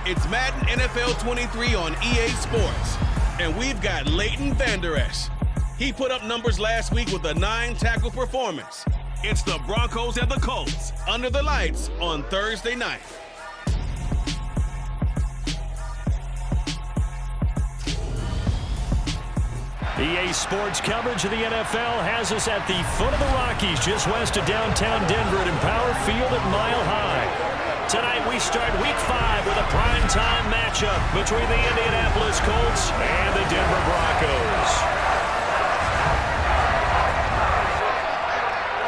It's Madden NFL 23 on EA Sports. And we've got Leighton Vander Esch. He put up numbers last week with a 9-tackle performance. It's the Broncos and the Colts under the lights on Thursday night. EA Sports coverage of the NFL has us at the foot of the Rockies, just west of downtown Denver at Empower Field at Mile High. Tonight we start Week 5 with a primetime matchup between the Indianapolis Colts and the Denver Broncos.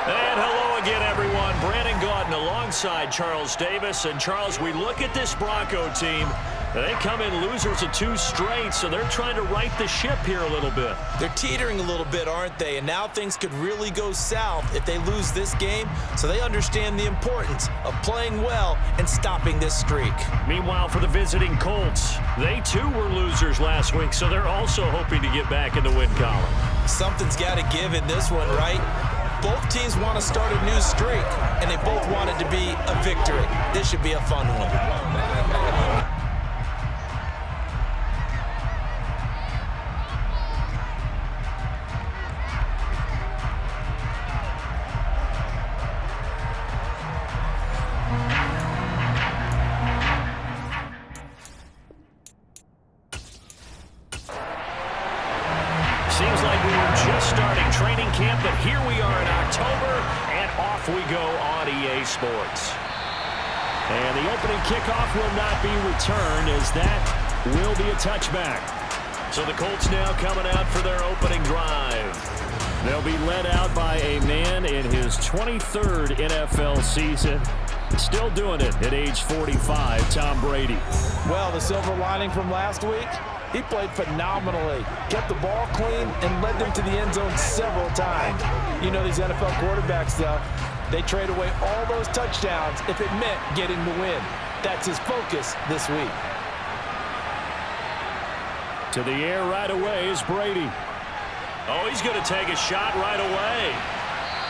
And hello again, everyone. Brandon Gaudin alongside Charles Davis. And Charles, we look at this Bronco team. They come in losers of 2 straight, so they're trying to right the ship here a little bit. They're teetering a little bit, aren't they? And now things could really go south if they lose this game, so they understand the importance of playing well and stopping this streak. Meanwhile, for the visiting Colts, they too were losers last week, so they're also hoping to get back in the win column. Something's got to give in this one, right? Both teams want to start a new streak, and they both want it to be a victory. This should be a fun one. Seems like we were just starting training camp, but here we are in October, and off we go on EA Sports. And the opening kickoff will not be returned, as that will be a touchback. So the Colts now coming out for their opening drive. They'll be led out by a man in his 23rd NFL season. Still doing it at age 45, Tom Brady. Well, the silver lining from last week, he played phenomenally, kept the ball clean, and led them to the end zone several times. You know these NFL quarterbacks, though, they trade away all those touchdowns if it meant getting the win. That's his focus this week. To the air right away is Brady. Oh, he's going to take a shot right away.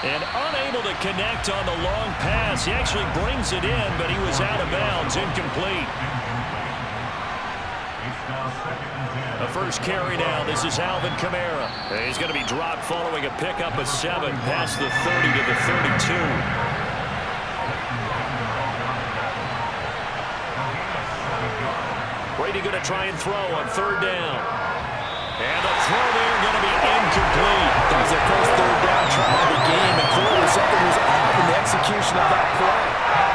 And unable to connect on the long pass. He actually brings it in, but he was out of bounds, incomplete. The first carry now. This is Alvin Kamara. He's going to be dropped following a pickup of 7 past the 30 to the 32. Brady going to try and throw on 3rd down. And the throw there going to be incomplete. That was their first 3rd down try of the game, and clearly something was off in the execution of that play.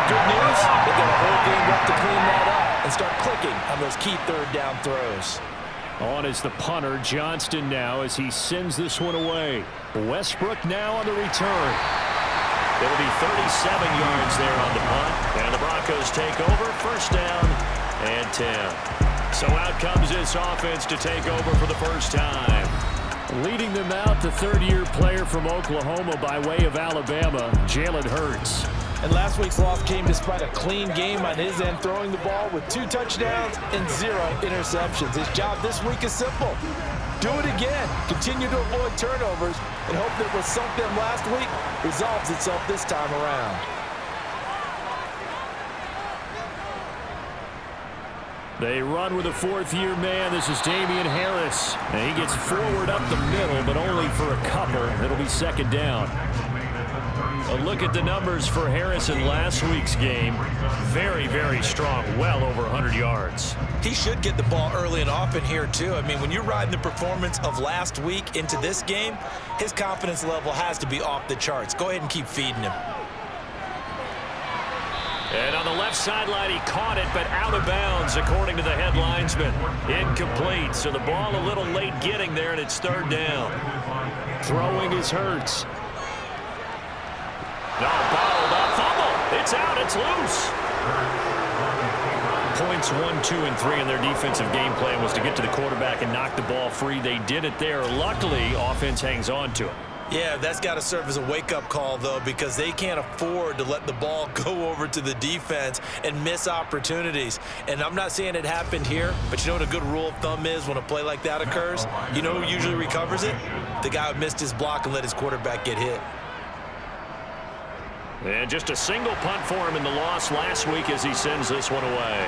Good news, they got a whole game left to clean that up and start clicking on those key 3rd down throws. On is the punter, Johnston now, as he sends this one away. Westbrook now on the return. It'll be 37 yards there on the punt. And the Broncos take over, 1st down and 10. So out comes this offense to take over for the first time. Leading them out, the 3rd-year player from Oklahoma by way of Alabama, Jalen Hurts. And last week's loss came despite a clean game on his end, throwing the ball with 2 touchdowns and 0 interceptions. His job this week is simple. Do it again. Continue to avoid turnovers and hope that what sunk them last week resolves itself this time around. They run with a 4th-year man. This is Damian Harris. And he gets forward up the middle, but only for a couple. It'll be 2nd down. A look at the numbers for Harris in last week's game. Very, very strong. Well over 100 yards. He should get the ball early and often here, too. I mean, when you're riding the performance of last week into this game, his confidence level has to be off the charts. Go ahead and keep feeding him. And on the left sideline, he caught it, but out of bounds, according to the head linesman. Incomplete, so the ball a little late getting there, and it's 3rd down. Throwing is Hurts. No, bottled up, fumble. It's out, it's loose. Points 1, 2, and 3 in their defensive game plan was to get to the quarterback and knock the ball free. They did it there. Luckily, offense hangs on to it. Yeah, that's got to serve as a wake-up call, though, because they can't afford to let the ball go over to the defense and miss opportunities. And I'm not saying it happened here, but you know what a good rule of thumb is when a play like that occurs? You know who usually recovers it? The guy who missed his block and let his quarterback get hit. And just a single punt for him in the loss last week as he sends this one away.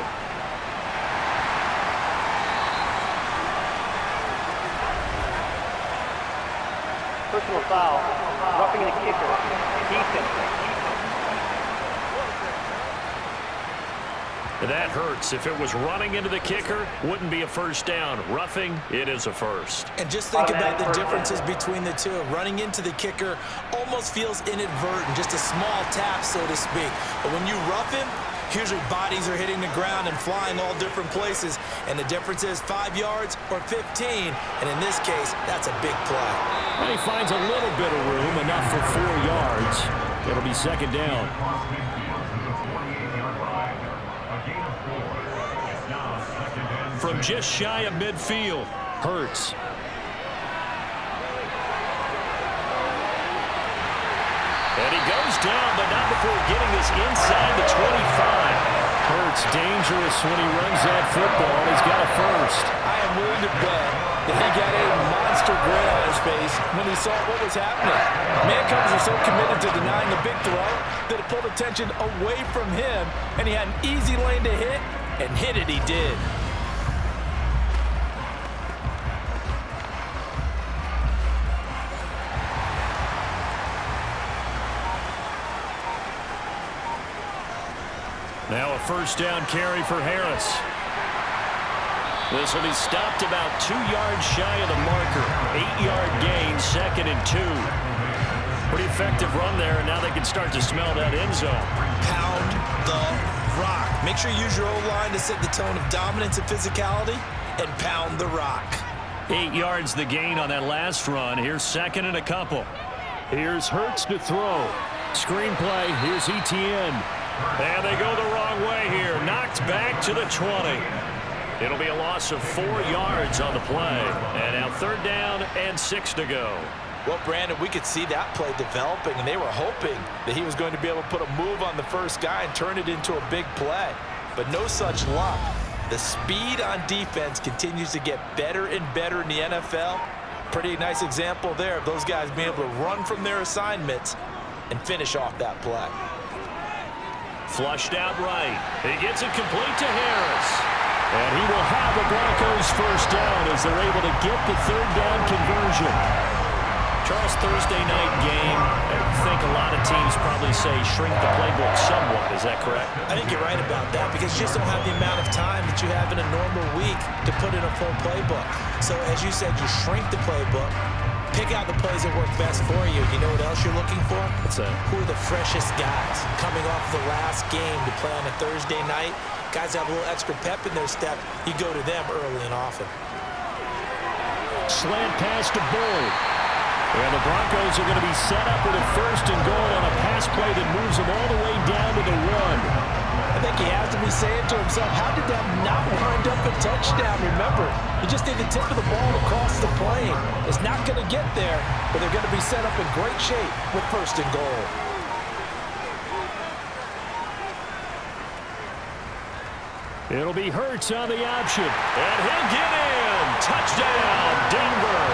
Personal foul. Roughing the kicker. Defense. That hurts. If it was running into the kicker, wouldn't be a first down. Roughing, it is a first. And just think about the differences between the two. Running into the kicker almost feels inadvertent, just a small tap, so to speak. But when you rough him, usually bodies are hitting the ground and flying all different places. And the difference is 5 yards or 15. And in this case, that's a big play. And he finds a little bit of room, enough for 4 yards. It'll be second down. From just shy of midfield, Hurts. And he goes down, but not before getting this inside the 25. Hurts dangerous when he runs that football. He's got a first. I am willing to bet that he got a monster grin on his face when he saw what was happening. Mancovers are so committed to denying a big throw that it pulled attention away from him, and he had an easy lane to hit, and hit it he did. Now a first down carry for Harris. This will be stopped about 2 yards shy of the marker. 8-yard gain, 2nd and 2. Pretty effective run there, and now they can start to smell that end zone. Pound the rock. Make sure you use your O-line to set the tone of dominance and physicality, and pound the rock. 8 yards the gain on that last run. Here's 2nd and a couple. Here's Hurts to throw. Screenplay, here's ETN. And they go the wrong way here. Knocked back to the 20. It'll be a loss of 4 yards on the play. And now 3rd down and 6 to go. Well, Brandon, we could see that play developing, and they were hoping that he was going to be able to put a move on the first guy and turn it into a big play. But no such luck. The speed on defense continues to get better and better in the NFL. Pretty nice example there of those guys being able to run from their assignments and finish off that play. Flushed out right. He gets it complete to Harris. And he will have the Broncos first down as they're able to get the 3rd down conversion. Charles, Thursday night game, I think a lot of teams probably say shrink the playbook somewhat. Is that correct? I think you're right about that because you just don't have the amount of time that you have in a normal week to put in a full playbook. So as you said, you shrink the playbook. Pick out the plays that work best for you. You know what else you're looking for? What's that? Who are the freshest guys coming off the last game to play on a Thursday night? Guys have a little extra pep in their step. You go to them early and often. Slant pass to Bull. And the Broncos are going to be set up with a 1st and goal on a pass play that moves them all the way down to the 1. I think he has to be saying to himself, how did that not wind up a touchdown? Remember, you just need the tip of the ball across the plane. It's not going to get there, but they're going to be set up in great shape with 1st and goal. It'll be Hurts on the option. And he'll get in. Touchdown, Denver.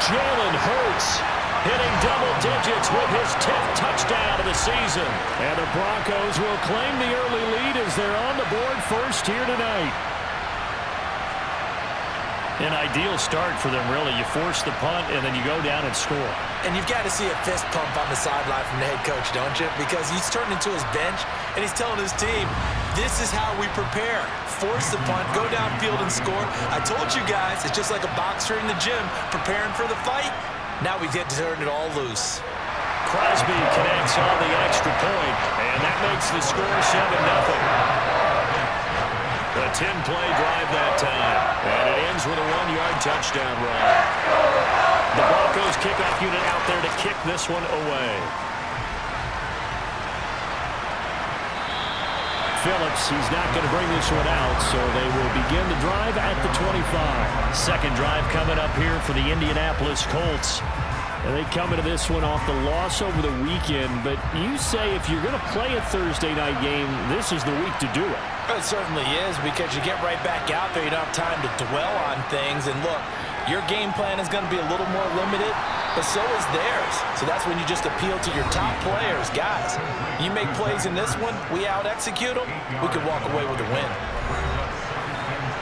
Jalen Hurts hitting double digits with his 10th touchdown of the season. And the Broncos will claim the early lead as they're on the board first here tonight. An ideal start for them, really. You force the punt, and then you go down and score. And you've got to see a fist pump on the sideline from the head coach, don't you? Because he's turning into his bench, and he's telling his team, this is how we prepare. Force the punt, go downfield and score. I told you guys, it's just like a boxer in the gym preparing for the fight. Now we get to turn it all loose. Crosby connects on the extra point, and that makes the score 7-0. A 10-play drive that time, and it ends with a 1-yard touchdown run. The Broncos kickoff unit out there to kick this one away. Phillips, he's not going to bring this one out, so they will begin the drive at the 25. Second drive coming up here for the Indianapolis Colts. And they come into this one off the loss over the weekend, but you say if you're going to play a Thursday night game, this is the week to do it. It certainly is, because you get right back out there. You don't have time to dwell on things. And look, your game plan is going to be a little more limited, but so is theirs. So that's when you just appeal to your top players. Guys, you make plays in this one, we out-execute them, we could walk away with a win.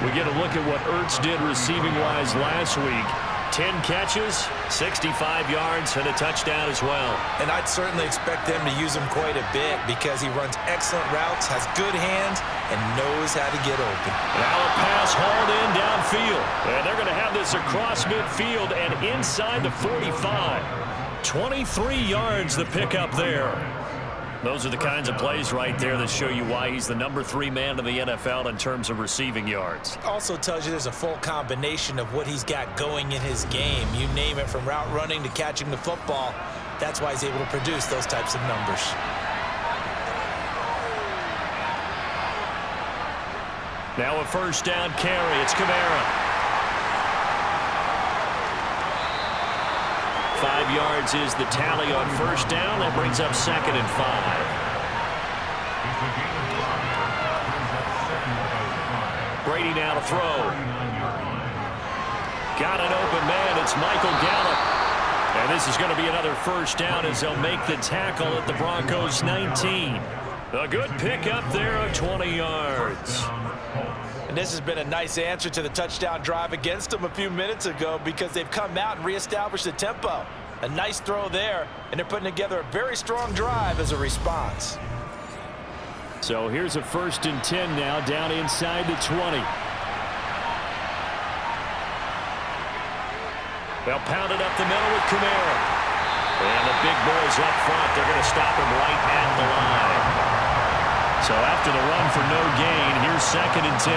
We get a look at what Ertz did receiving-wise last week. 10 catches, 65 yards, and a touchdown as well. And I'd certainly expect them to use him quite a bit because he runs excellent routes, has good hands, and knows how to get open. Now a pass hauled in downfield. And they're going to have this across midfield and inside the 45. 23 yards the pickup there. Those are the kinds of plays right there that show you why he's the number 3 man in the NFL in terms of receiving yards. Also tells you there's a full combination of what he's got going in his game. You name it, from route running to catching the football. That's why he's able to produce those types of numbers. Now a first down carry. It's Kamara. 5 yards is the tally on first down. That brings up 2nd and 5. Brady now to throw. Got an open man. It's Michael Gallup. And this is going to be another first down as they'll make the tackle at the Broncos 19. A good pickup there of 20 yards. And this has been a nice answer to the touchdown drive against them a few minutes ago because they've come out and reestablished the tempo. A nice throw there, and they're putting together a very strong drive as a response. So here's a 1st and 10 now, down inside the 20. They'll pound it up the middle with Kamara. And the big boys up front, they're going to stop him right at the line. So after the run for no gain, here's 2nd and 10.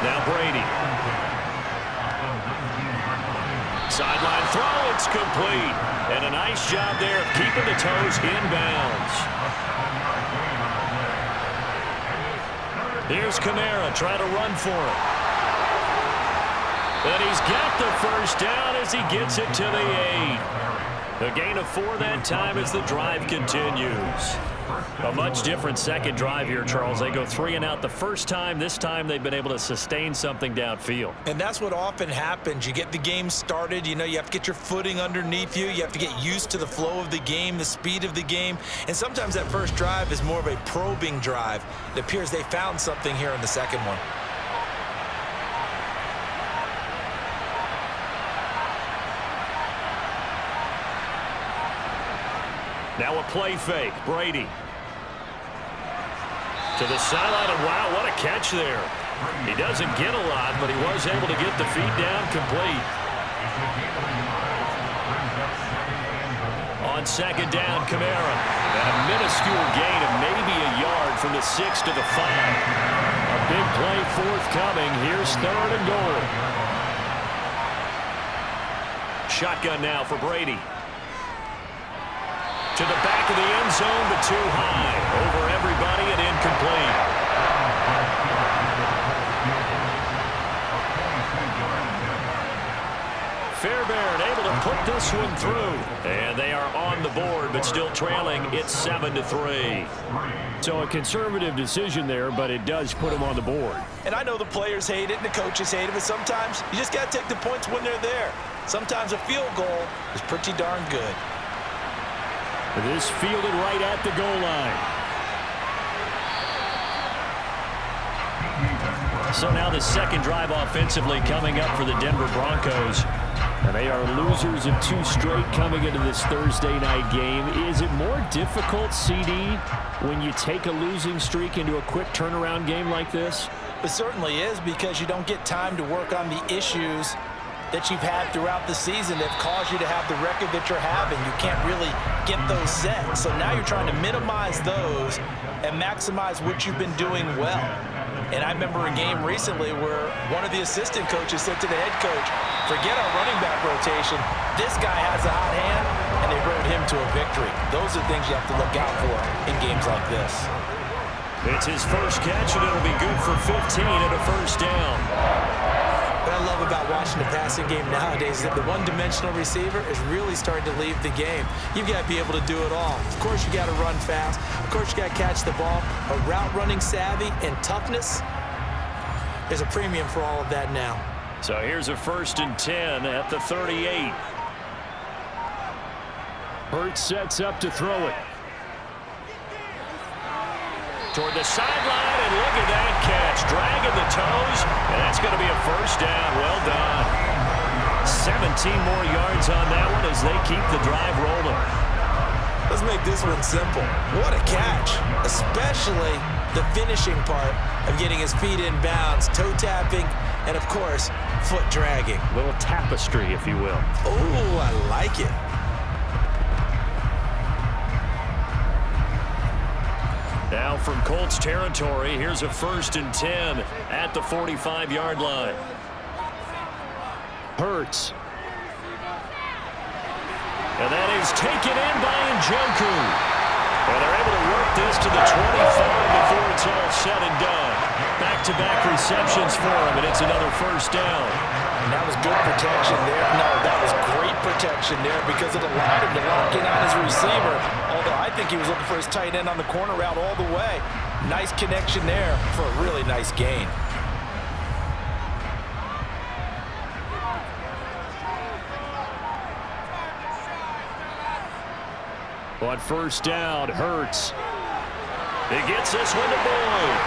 Now Brady. Sideline throw, it's complete. And a nice job there of keeping the toes inbounds. Here's Kamara trying to run for it. And he's got the first down as he gets it to the 8. A gain of 4 that time as the drive continues. A much different second drive here, Charles. They go 3 and out the first time. This time they've been able to sustain something downfield. And that's what often happens. You get the game started. You know, you have to get your footing underneath you. You have to get used to the flow of the game, the speed of the game. And sometimes that first drive is more of a probing drive. It appears they found something here in the second one. Now a play fake. Brady. To the sideline, and wow, what a catch there. He doesn't get a lot, but he was able to get the feet down complete. On 2nd down, Kamara. And a minuscule gain of maybe a yard from the 6 to the 5. A big play forthcoming. Here's 3rd and goal. Shotgun now for Brady. To the back of the end zone, but too high. Over everybody and incomplete. Fairbairn able to put this one through. And they are on the board, but still trailing. It's 7-3. So a conservative decision there, but it does put them on the board. And I know the players hate it and the coaches hate it, but sometimes you just got to take the points when they're there. Sometimes a field goal is pretty darn good. This fielded right at the goal line. So now the second drive offensively coming up for the Denver Broncos. And they are losers of 2 straight coming into this Thursday night game. Is it more difficult, CD, when you take a losing streak into a quick turnaround game like this? It certainly is, because you don't get time to work on the issues that you've had throughout the season that have caused you to have the record that you're having. You can't really get those set. So now you're trying to minimize those and maximize what you've been doing well. And I remember a game recently where one of the assistant coaches said to the head coach, forget our running back rotation. This guy has a hot hand, and they rode him to a victory. Those are things you have to look out for in games like this. It's his first catch, and it'll be good for 15 and a first down. What I love about watching the passing game nowadays is that the one-dimensional receiver is really starting to leave the game. You've got to be able to do it all. Of course, you got to run fast. Of course, you got to catch the ball. But route running savvy and toughness, there's a premium for all of that now. So here's a 1st and 10 at the 38. Hurts sets up to throw it. toward the sideline, and look at that catch. Dragging the toes, and that's going to be a first down. Well done. 17 more yards on that one as they keep the drive rolling. Let's make this one simple. What a catch, especially the finishing part of getting his feet in bounds, toe tapping, and of course, foot dragging. A little tapestry, if you will. Oh, I like it. Now from Colts territory, here's a 1st and 10 at the 45-yard line. Hurts. And that is taken in by Njoku. And they're able to work this to the 25 before it's all said and done. Back-to-back receptions for him, and it's another first down. And that was good protection there. No, that was great protection there because it allowed him to lock in on his receiver. Although I think he was looking for his tight end on the corner route all the way. Nice connection there for a really nice gain. On first down, Hurts. He gets this one to Boyd.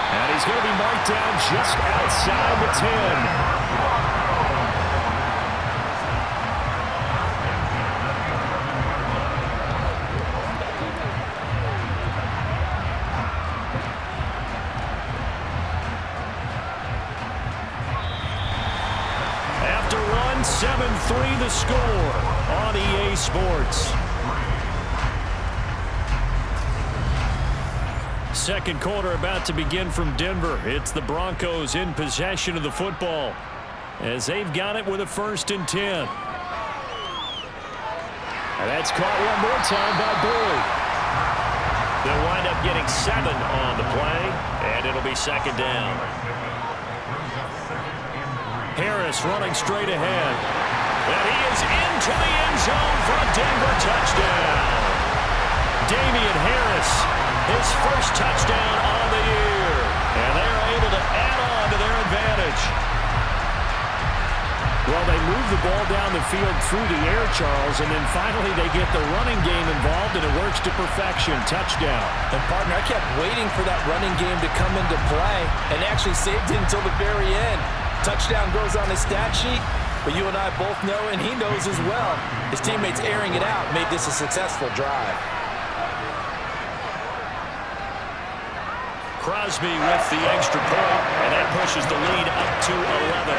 And he's going to be marked down just outside the 10. After one, 7-3 the score on EA Sports. Second quarter about to begin from Denver. It's the Broncos in possession of the football as they've got it with a 1st and 10. And that's caught one more time by Boyd. They'll wind up getting 7 on the play, and it'll be 2nd down. Harris running straight ahead. And he is into the end zone for a Denver touchdown. Damian Harris, his first touchdown on the year. And they're able to add on to their advantage. Well, they move the ball down the field through the air, Charles, and then finally they get the running game involved, and it works to perfection. Touchdown. And, partner, I kept waiting for that running game to come into play and actually saved it until the very end. Touchdown goes on his stat sheet, but you and I both know, and he knows as well, his teammates airing it out made this a successful drive. Crosby with the extra point, and that pushes the lead up to 11.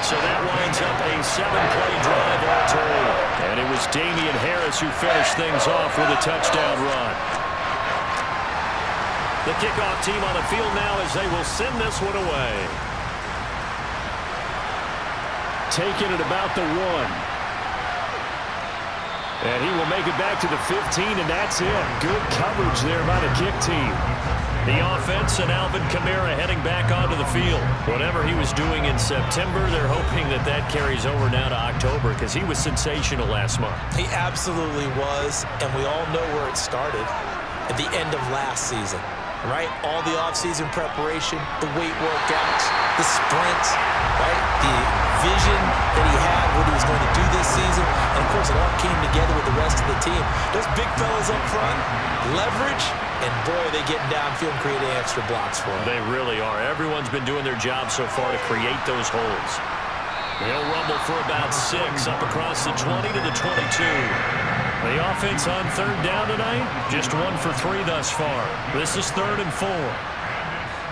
So that winds up a 7-play drive all told. And it was Damian Harris who finished things off with a touchdown run. The kickoff team on the field now as they will send this one away. Taking it about the 1. And he will make it back to the 15, and that's it. Good coverage there by the kick team. The offense and Alvin Kamara heading back onto the field. Whatever he was doing in September, they're hoping that that carries over now to October because he was sensational last month. He absolutely was, and we all know where it started at the end of last season, right? All the offseason preparation, the weight workouts, the sprints, right? The vision that he had, what he was going to do this season, and of course it all came together with the rest of the team. Those big fellas up front, leverage, and boy, they get downfield and creating extra blocks for him. They really are. Everyone's been doing their job so far to create those holes. They'll rumble for about 6 up across the 20 to the 22. The offense on 3rd down tonight, just 1 for 3 thus far. This is 3rd and 4.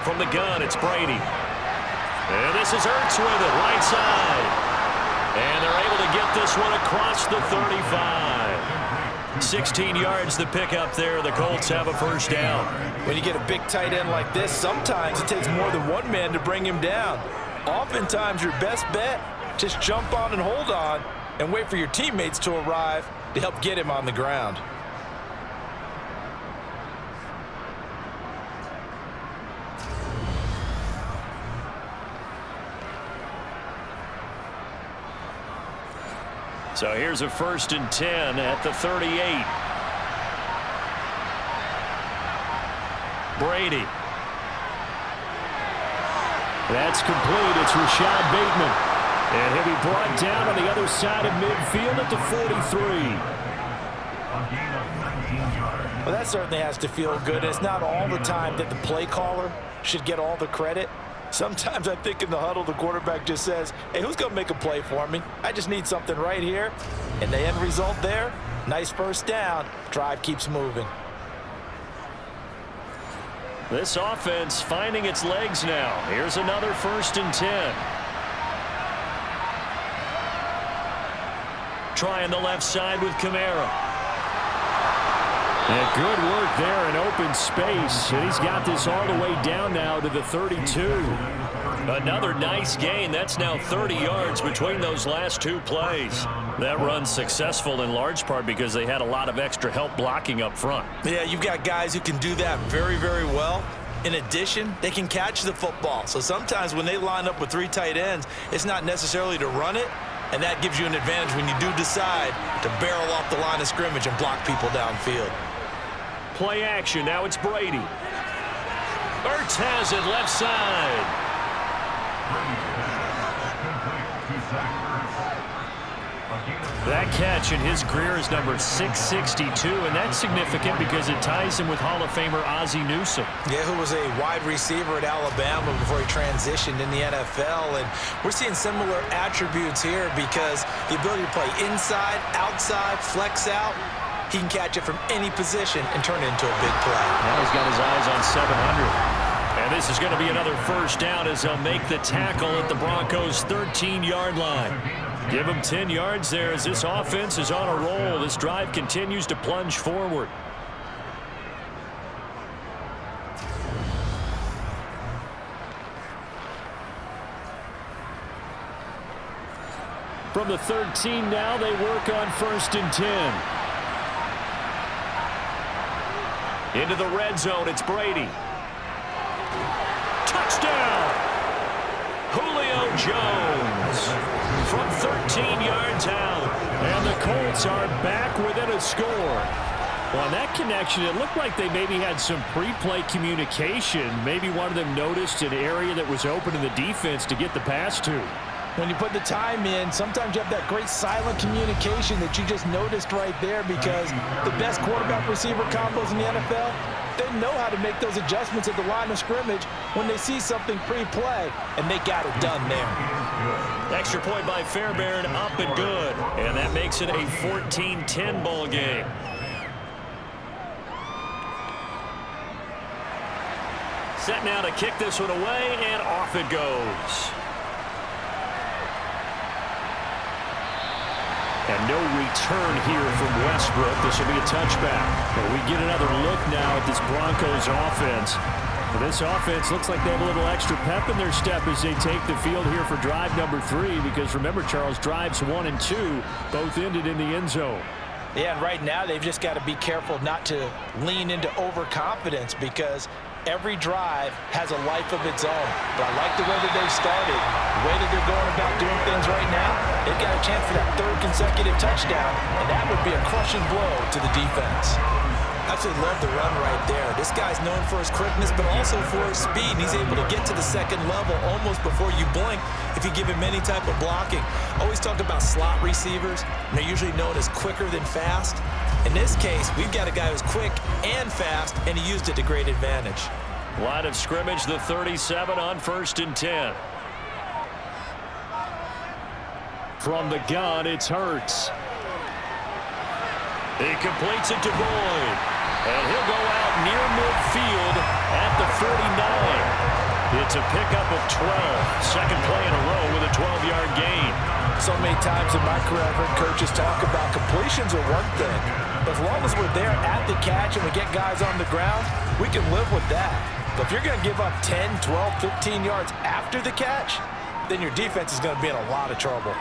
From the gun, it's Brady. And this is Ertz with it, right side. And they're able to get this one across the 35. 16 yards the pickup there. The Colts have a 1st down. When you get a big tight end like this, sometimes it takes more than one man to bring him down. Oftentimes, your best bet, just jump on and hold on and wait for your teammates to arrive to help get him on the ground. So here's a 1st and 10 at the 38. Brady. That's complete. It's Rashad Bateman. And he'll be brought down on the other side of midfield at the 43. Well, that certainly has to feel good. It's not all the time that the play caller should get all the credit. Sometimes I think in the huddle, the quarterback just says, hey, who's going to make a play for me? I just need something right here. And the end result there, nice first down. Drive keeps moving. This offense finding its legs now. Here's another 1st and 10. Trying the left side with Kamara. And good work there in open space. And he's got this all the way down now to the 32. Another nice gain. That's now 30 yards between those last 2 plays. That run's successful in large part because they had a lot of extra help blocking up front. Yeah, you've got guys who can do that very, very well. In addition, they can catch the football. So sometimes when they line up with 3 tight ends, it's not necessarily to run it, and that gives you an advantage when you do decide to barrel off the line of scrimmage and block people downfield. Play action. Now it's Brady. Ertz has it left side. That catch in his career is number 662, and that's significant because it ties him with Hall of Famer Ozzie Newsome. Yeah, who was a wide receiver at Alabama before he transitioned in the NFL. And we're seeing similar attributes here because the ability to play inside, outside, flex out, he can catch it from any position and turn it into a big play. Now he's got his eyes on 700. And this is going to be another first down as they'll make the tackle at the Broncos' 13-yard line. Give him 10 yards there as this offense is on a roll. This drive continues to plunge forward. From the 13 now, they work on 1st and 10. Into the red zone, it's Brady. Touchdown! Julio Jones from 13 yards out. And the Colts are back within a score. Well, on that connection, it looked like they maybe had some pre-play communication. Maybe one of them noticed an area that was open in the defense to get the pass to. When you put the time in, sometimes you have that great silent communication that you just noticed right there because the best quarterback-receiver combos in the NFL, they know how to make those adjustments at the line of scrimmage when they see something pre-play, and they got it done there. Extra point by Fairbairn, up and good. And that makes it a 14-10 ball game. Set now to kick this one away, and off it goes. And no return here from Westbrook. This will be a touchback. And we get another look now at this Broncos offense. Well, this offense looks like they have a little extra pep in their step as they take the field here for drive number 3. Because remember, Charles, drives 1 and 2 both ended in the end zone. Yeah, and right now they've just got to be careful not to lean into overconfidence because every drive has a life of its own. But I like the way that they've started, the way that they're going about doing things right now. They've got a chance for that 3rd consecutive touchdown, and that would be a crushing blow to the defense. Absolutely love the run right there. This guy's known for his quickness, but also for his speed. And he's able to get to the 2nd level almost before you blink if you give him any type of blocking. Always talk about slot receivers. And they're usually known as quicker than fast. In this case, we've got a guy who's quick and fast, and he used it to great advantage. Line of scrimmage, the 37 on 1st and 10. From the gun, it's Hurts. He completes it to Boyd. And he'll go out near midfield at the 49. It's a pickup of 12. Second play in a row with a 12-yard gain. So many times in my career, I've heard coaches talk about completions are one thing. But as long as we're there at the catch and we get guys on the ground, we can live with that. But if you're going to give up 10, 12, 15 yards after the catch, then your defense is going to be in a lot of trouble.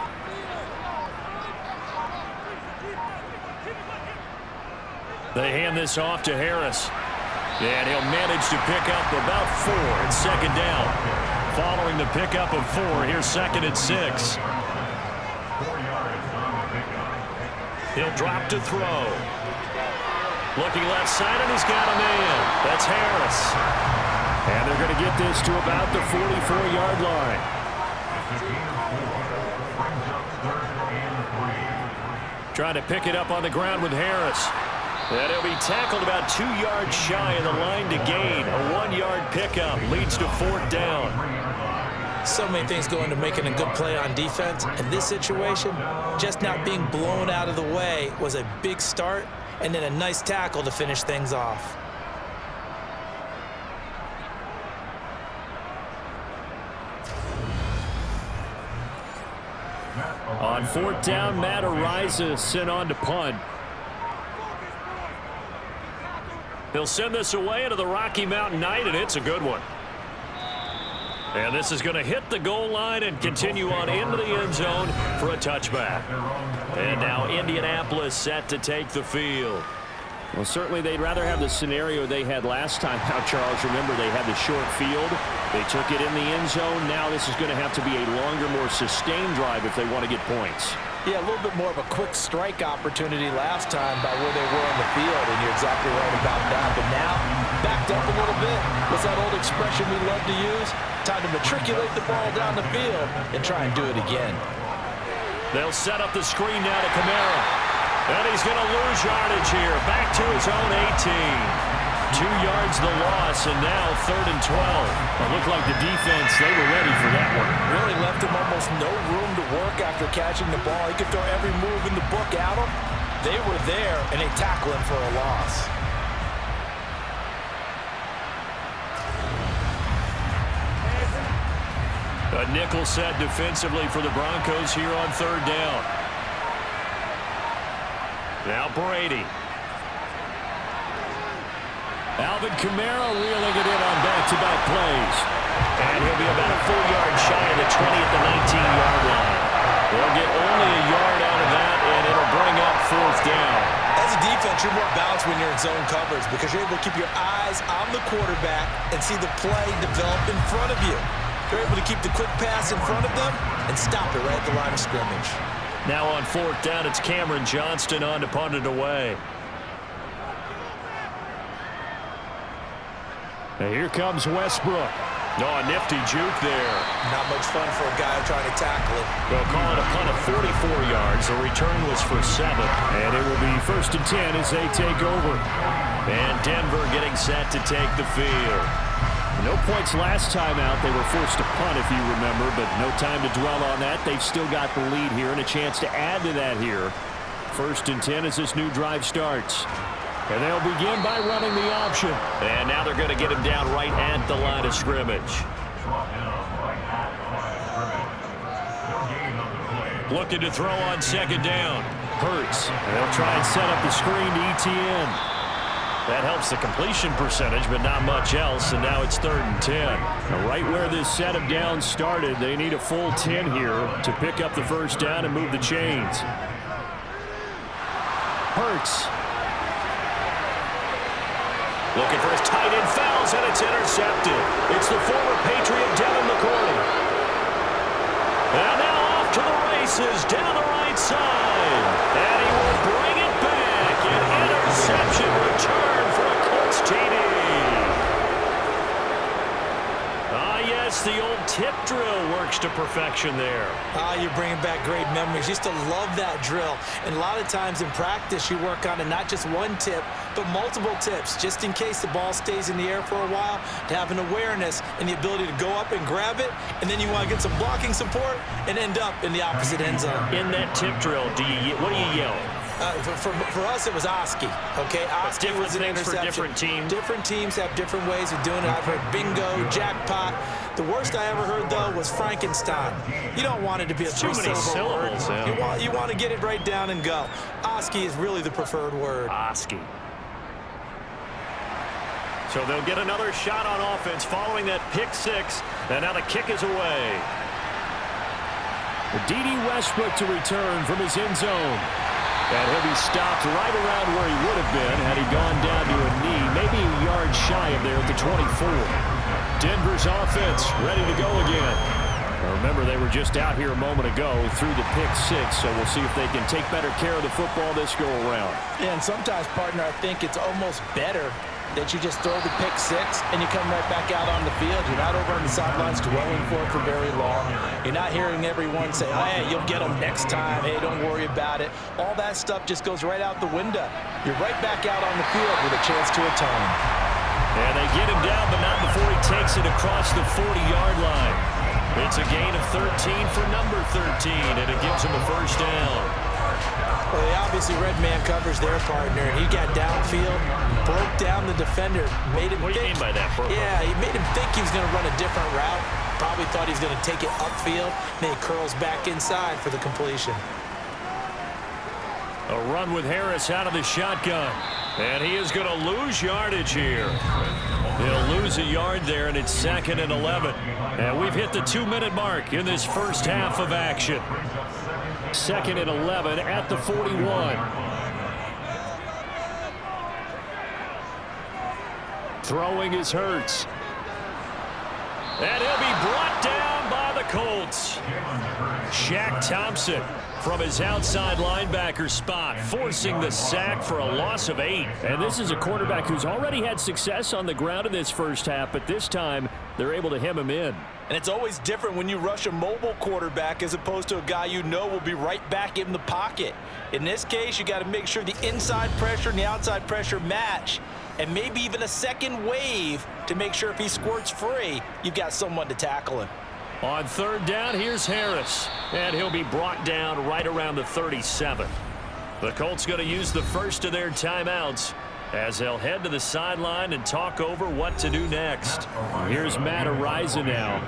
They hand this off to Harris. And he'll manage to pick up about 4. It's 2nd down. Following the pickup of 4, here's 2nd and 6. He'll drop to throw. Looking left side, and he's got a man. That's Harris. And they're going to get this to about the 44-yard line. Trying to pick it up on the ground with Harris. And he'll be tackled about 2 yards shy of the line to gain. A 1-yard pickup leads to 4th down. So many things go into making a good play on defense. In this situation, just not being blown out of the way was a big start, and then a nice tackle to finish things off. On 4th down, Matt Ariza sent on to punt. He'll send this away into the Rocky Mountain Night, and it's a good one. And this is going to hit the goal line and continue on into the end zone for a touchback. And now Indianapolis set to take the field. Well, certainly they'd rather have the scenario they had last time. Now, Charles, remember they had the short field. They took it in the end zone. Now this is going to have to be a longer, more sustained drive if they want to get points. Yeah, a little bit more of a quick strike opportunity last time by where they were on the field, and you're exactly right about that. But now, backed up a little bit. What's that old expression we love to use? Time to matriculate the ball down the field and try and do it again. They'll set up the screen now to Kamara. And he's going to lose yardage here. Back to his own 18. 2 yards the loss, and now 3rd and 12. It looked like the defense, they were ready for that one. Really left him almost no room to work after catching the ball. He could throw every move in the book at him. They were there, and they tackle him for a loss. A nickel set defensively for the Broncos here on 3rd down. Now Brady. Alvin Kamara reeling it in on back-to-back plays. And he'll be about a full yard shy of the 20 at the 19-yard line. They'll get only a yard out of that, and it'll bring up 4th down. As a defense, you're more balanced when you're in zone coverage because you're able to keep your eyes on the quarterback and see the play develop in front of you. You're able to keep the quick pass in front of them and stop it right at the line of scrimmage. Now on 4th down, it's Cameron Johnston on to punt it away. And here comes Westbrook. No, a nifty juke there. Not much fun for a guy trying to tackle it. They'll call it a punt of 44 yards. The return was for 7. And it will be 1st and 10 as they take over. And Denver getting set to take the field. No points last time out. They were forced to punt, if you remember, but no time to dwell on that. They've still got the lead here and a chance to add to that here. 1st and 10 as this new drive starts. And they'll begin by running the option. And now they're going to get him down right at the line of scrimmage. Looking to throw on 2nd down. Hurts. They'll try and set up the screen to ETN. That helps the completion percentage, but not much else, and now it's 3rd and 10. Now, right where this set of downs started, they need a full 10 here to pick up the 1st down and move the chains. Hurts. Looking for his tight end, fouls, and it's intercepted. It's the former Patriot Devin McCourty. And now off to the races, down the right side. And he will bring it back. An interception return for a Colts TD. Ah, yes, the old tip drill works to perfection there. You're bringing back great memories. Used to love that drill. And a lot of times in practice, you work on it, not just one tip, but multiple tips, just in case the ball stays in the air for a while, to have an awareness and the ability to go up and grab it, and then you want to get some blocking support and end up in the opposite end zone. In that tip drill, what do you yell? For us, it was Oski. Okay, Oski was an interception. For different teams. Different teams have different ways of doing it. I've heard bingo, jackpot. The worst I ever heard, though, was Frankenstein. You don't want it to be a too many syllables. Yeah. You want to get it right down and go. Oski is really the preferred word. Oski. So they'll get another shot on offense following that pick 6. And now the kick is away. D.D. Westbrook to return from his end zone. And he'll be stopped right around where he would have been had he gone down to a knee, maybe a yard shy of there at the 24. Denver's offense ready to go again. Now remember, they were just out here a moment ago through the pick 6, so we'll see if they can take better care of the football this go-around. Yeah, and sometimes, partner, I think it's almost better that you just throw the pick six and you come right back out on the field. You're not over on the sidelines dwelling for it for very long. You're not hearing everyone say, oh, hey, you'll get them next time. Hey, don't worry about it. All that stuff just goes right out the window. You're right back out on the field with a chance to atone. And they get him down, but not before he takes it across the 40-yard line. It's a gain of 13 for number 13, and it gives him a first down. Well, they obviously read man coverage their partner, and he got downfield, broke down the defender, made him What do you mean by that, Burko? Yeah, he made him think he was going to run a different route. Probably thought he was going to take it upfield, then he curls back inside for the completion. A run with Harris out of the shotgun. And he is going to lose yardage here. He'll lose a yard there, and it's 2nd and 11. And we've hit the 2-minute mark in this first half of action. 2nd and 11 at the 41. Throwing is Hurts. And he'll be brought down by the Colts. Shaq Thompson from his outside linebacker spot, forcing the sack for a loss of 8. And this is a quarterback who's already had success on the ground in this first half, but this time they're able to hem him in. And it's always different when you rush a mobile quarterback as opposed to a guy you know will be right back in the pocket. In this case, you got to make sure the inside pressure and the outside pressure match, and maybe even a second wave to make sure if he squirts free, you've got someone to tackle him. On 3rd down, here's Harris, and he'll be brought down right around the 37. The Colts going to use the first of their timeouts as they'll head to the sideline and talk over what to do next. Here's Matt Ariza now.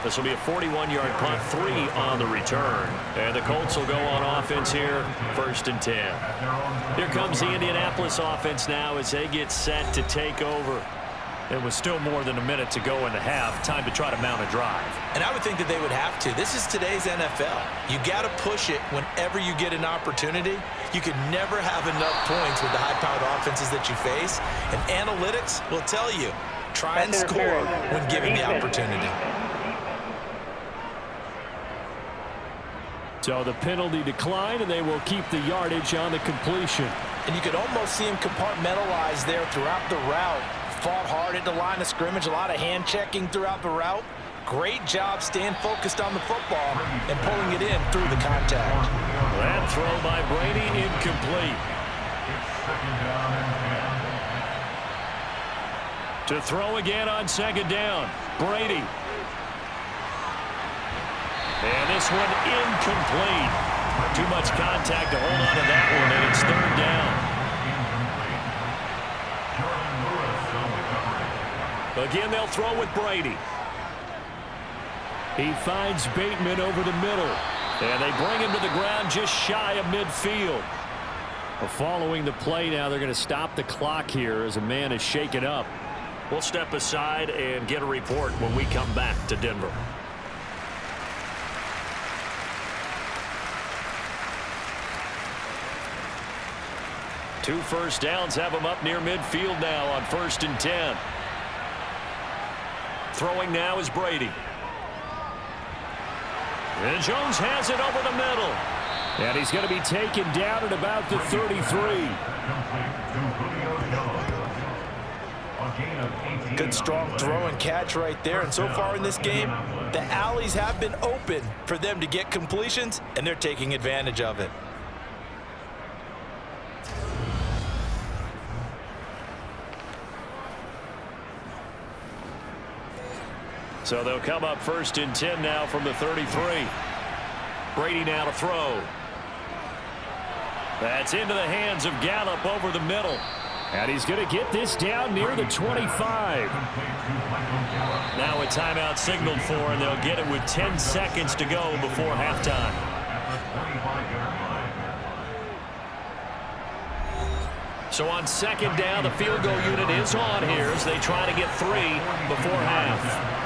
This will be a 41-yard punt, 3 on the return. And the Colts will go on offense here, 1st and 10. Here comes the Indianapolis offense now as they get set to take over. It was still more than a minute to go in the half. Time to try to mount a drive. And I would think that they would have to. This is today's NFL. You got to push it whenever you get an opportunity. You can never have enough points with the high-powered offenses that you face. And analytics will tell you, try and score when given the opportunity. So the penalty declined, and they will keep the yardage on the completion. And you could almost see him compartmentalize there throughout the route. Fought hard at the line of scrimmage, a lot of hand checking throughout the route. Great job staying focused on the football and pulling it in through the contact. That throw by Brady incomplete. To throw again on 2nd down, Brady. And this one incomplete. Too much contact to hold on to that one, and it's 3rd down. Again, they'll throw with Brady. He finds Bateman over the middle. And they bring him to the ground just shy of midfield. Following the play now, they're going to stop the clock here as a man is shaken up. We'll step aside and get a report when we come back to Denver. Two first downs have him up near midfield now on 1st and 10. Throwing now is Brady. And Jones has it over the middle. And he's going to be taken down at about the 33. Good strong throw and catch right there. And so far in this game, the alleys have been open for them to get completions, and they're taking advantage of it. So they'll come up 1st and 10 now from the 33. Brady now to throw. That's into the hands of Gallup over the middle. And he's going to get this down near the 25. Now a timeout signaled for, and they'll get it with 10 seconds to go before halftime. So on 2nd down, the field goal unit is on here as they try to get 3 before half.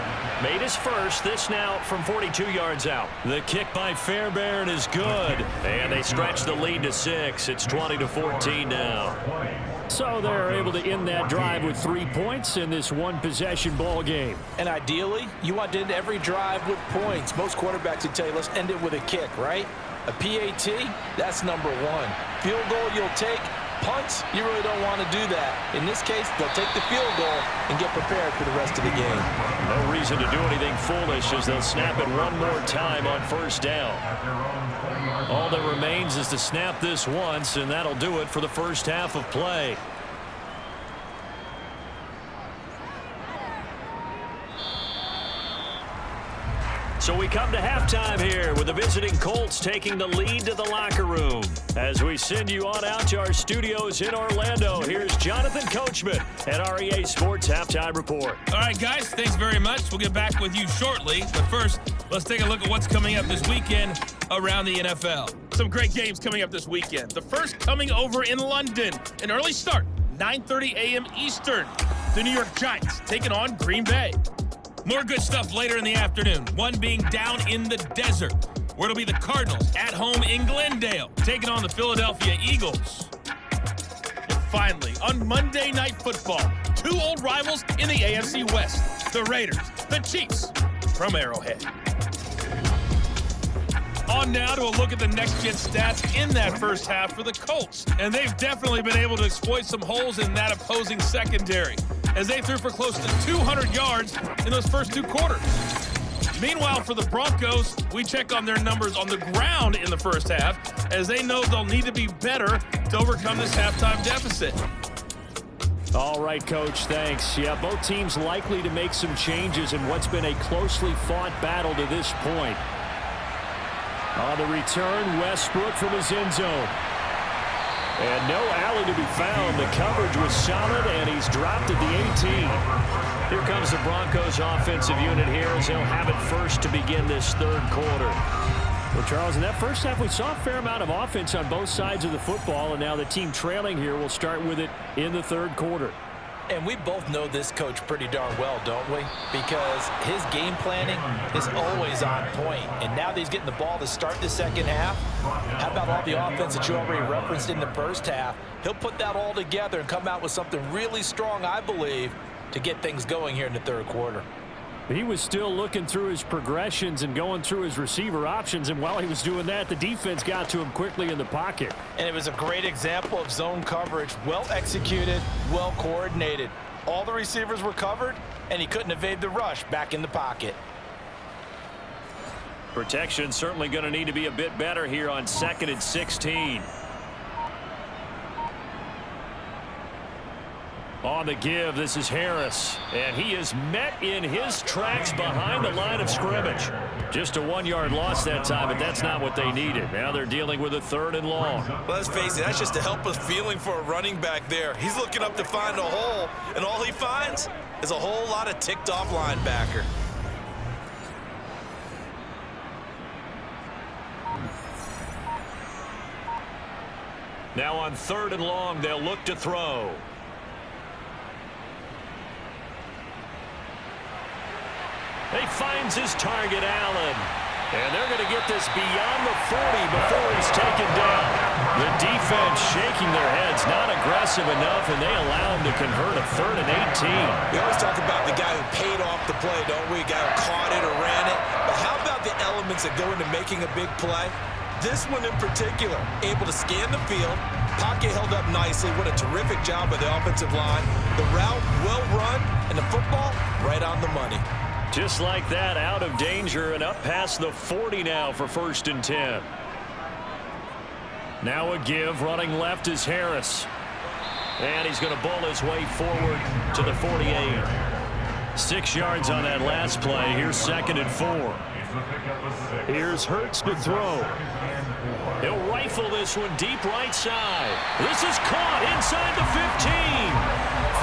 Made his first. This now from 42 yards out. The kick by Fairbairn is good. And they stretch the lead to 6. It's 20-14 now. So they're able to end that drive with 3 points in this one-possession ball game. And ideally, you want to end every drive with points. Most quarterbacks would tell you, let's end it with a kick, right? A PAT, that's number 1. Field goal you'll take. Punts, you really don't want to do that. In this case, they'll take the field goal and get prepared for the rest of the game. No reason to do anything foolish as they'll snap it one more time on first down. All that remains is to snap this once, and that'll do it for the first half of play. So we come to halftime here with the visiting Colts taking the lead to the locker room. As we send you on out to our studios in Orlando, here's Jonathan Coachman at REA Sports Halftime Report. All right, guys, thanks very much. We'll get back with you shortly. But first, let's take a look at what's coming up this weekend around the NFL. Some great games coming up this weekend. The first coming over in London. An early start, 9:30 a.m. Eastern. The New York Giants taking on Green Bay. More good stuff later in the afternoon, one being down in the desert, where it'll be the Cardinals at home in Glendale, taking on the Philadelphia Eagles. And finally, on Monday Night Football, 2 old rivals in the AFC West, the Raiders, the Chiefs from Arrowhead. On now to a look at the next-gen stats in that first half for the Colts. And they've definitely been able to exploit some holes in that opposing secondary, as they threw for close to 200 yards in those first 2 quarters. Meanwhile, for the Broncos, we check on their numbers on the ground in the first half, as they know they'll need to be better to overcome this halftime deficit. All right, Coach, thanks. Yeah, both teams likely to make some changes in what's been a closely fought battle to this point. On the return, Westbrook from his end zone. And no alley to be found. The coverage was solid, and he's dropped at the 18. Here comes the Broncos offensive unit here as they'll have it first to begin this third quarter. Well, Charles, in that first half, we saw a fair amount of offense on both sides of the football, and now the team trailing here will start with it in the third quarter. And we both know this coach pretty darn well, don't we? Because his game planning is always on point. And now that he's getting the ball to start the second half, how about all the offense that you already referenced in the first half? He'll put that all together and come out with something really strong, I believe, to get things going here in the third quarter. He was still looking through his progressions and going through his receiver options, and while he was doing that, the defense got to him quickly in the pocket. And it was a great example of zone coverage, well executed, well coordinated. All the receivers were covered, and he couldn't evade the rush back in the pocket. Protection certainly going to need to be a bit better here on 2nd and 16. On the give, this is Harris, and he is met in his tracks behind the line of scrimmage. Just a 1-yard loss that time, but that's not what they needed. Now they're dealing with a 3rd and long. Well, let's face it, that's just a helpless feeling for a running back there. He's looking up to find a hole, and all he finds is a whole lot of ticked-off linebacker. Now on 3rd and long, they'll look to throw. He finds his target, Allen. And they're going to get this beyond the 40 before he's taken down. The defense shaking their heads, not aggressive enough, and they allow him to convert a 3rd and 18. We always talk about the guy who paid off the play, don't we? A guy who caught it or ran it. But how about the elements that go into making a big play? This one in particular, able to scan the field. Pocket held up nicely. What a terrific job by the offensive line. The route well run, and the football right on the money. Just like that, out of danger and up past the 40 now for 1st and 10. Now a give, running left is Harris. And he's going to bowl his way forward to the 48. 6 yards on that last play. Here's 2nd and 4. Here's Hurts to throw. He'll rifle this one deep right side. This is caught inside the 15.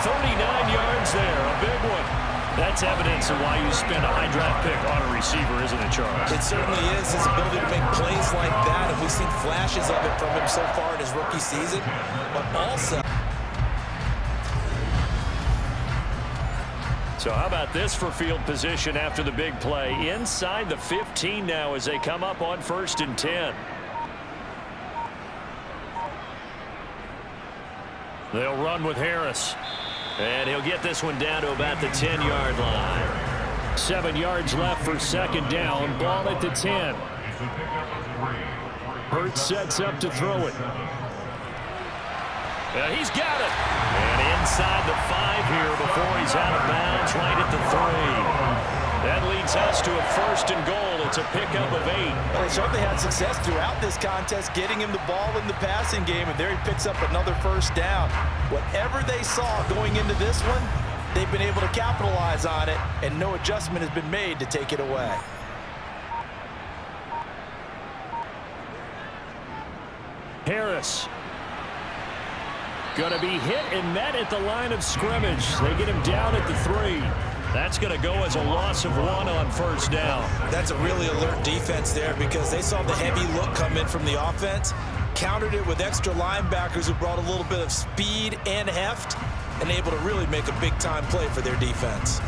39 yards there, a big one. That's evidence of why you spend a high draft pick on a receiver, isn't it, Charles? It certainly is. His ability to make plays like that, and we've seen flashes of it from him so far in his rookie season. But also, So how about this for field position after the big play? Inside the 15 now as they come up on 1st and 10. They'll run with Harris. And he'll get this one down to about the 10-yard line. 7 yards left for 2nd down. Ball at the 10. Hurts sets up to throw it. He's got it. And inside the 5 here before he's out of bounds, right at the 3. That leads us to a 1st and goal. It's a pickup of 8. Well, they certainly had success throughout this contest, getting him the ball in the passing game, and there he picks up another 1st down. Whatever they saw going into this one, they've been able to capitalize on it, and no adjustment has been made to take it away. Harris. Going to be hit and met at the line of scrimmage. They get him down at the 3. That's going to go as a loss of 1 on 1st down. That's a really alert defense there because they saw the heavy look come in from the offense, countered it with extra linebackers who brought a little bit of speed and heft, and able to really make a big-time play for their defense.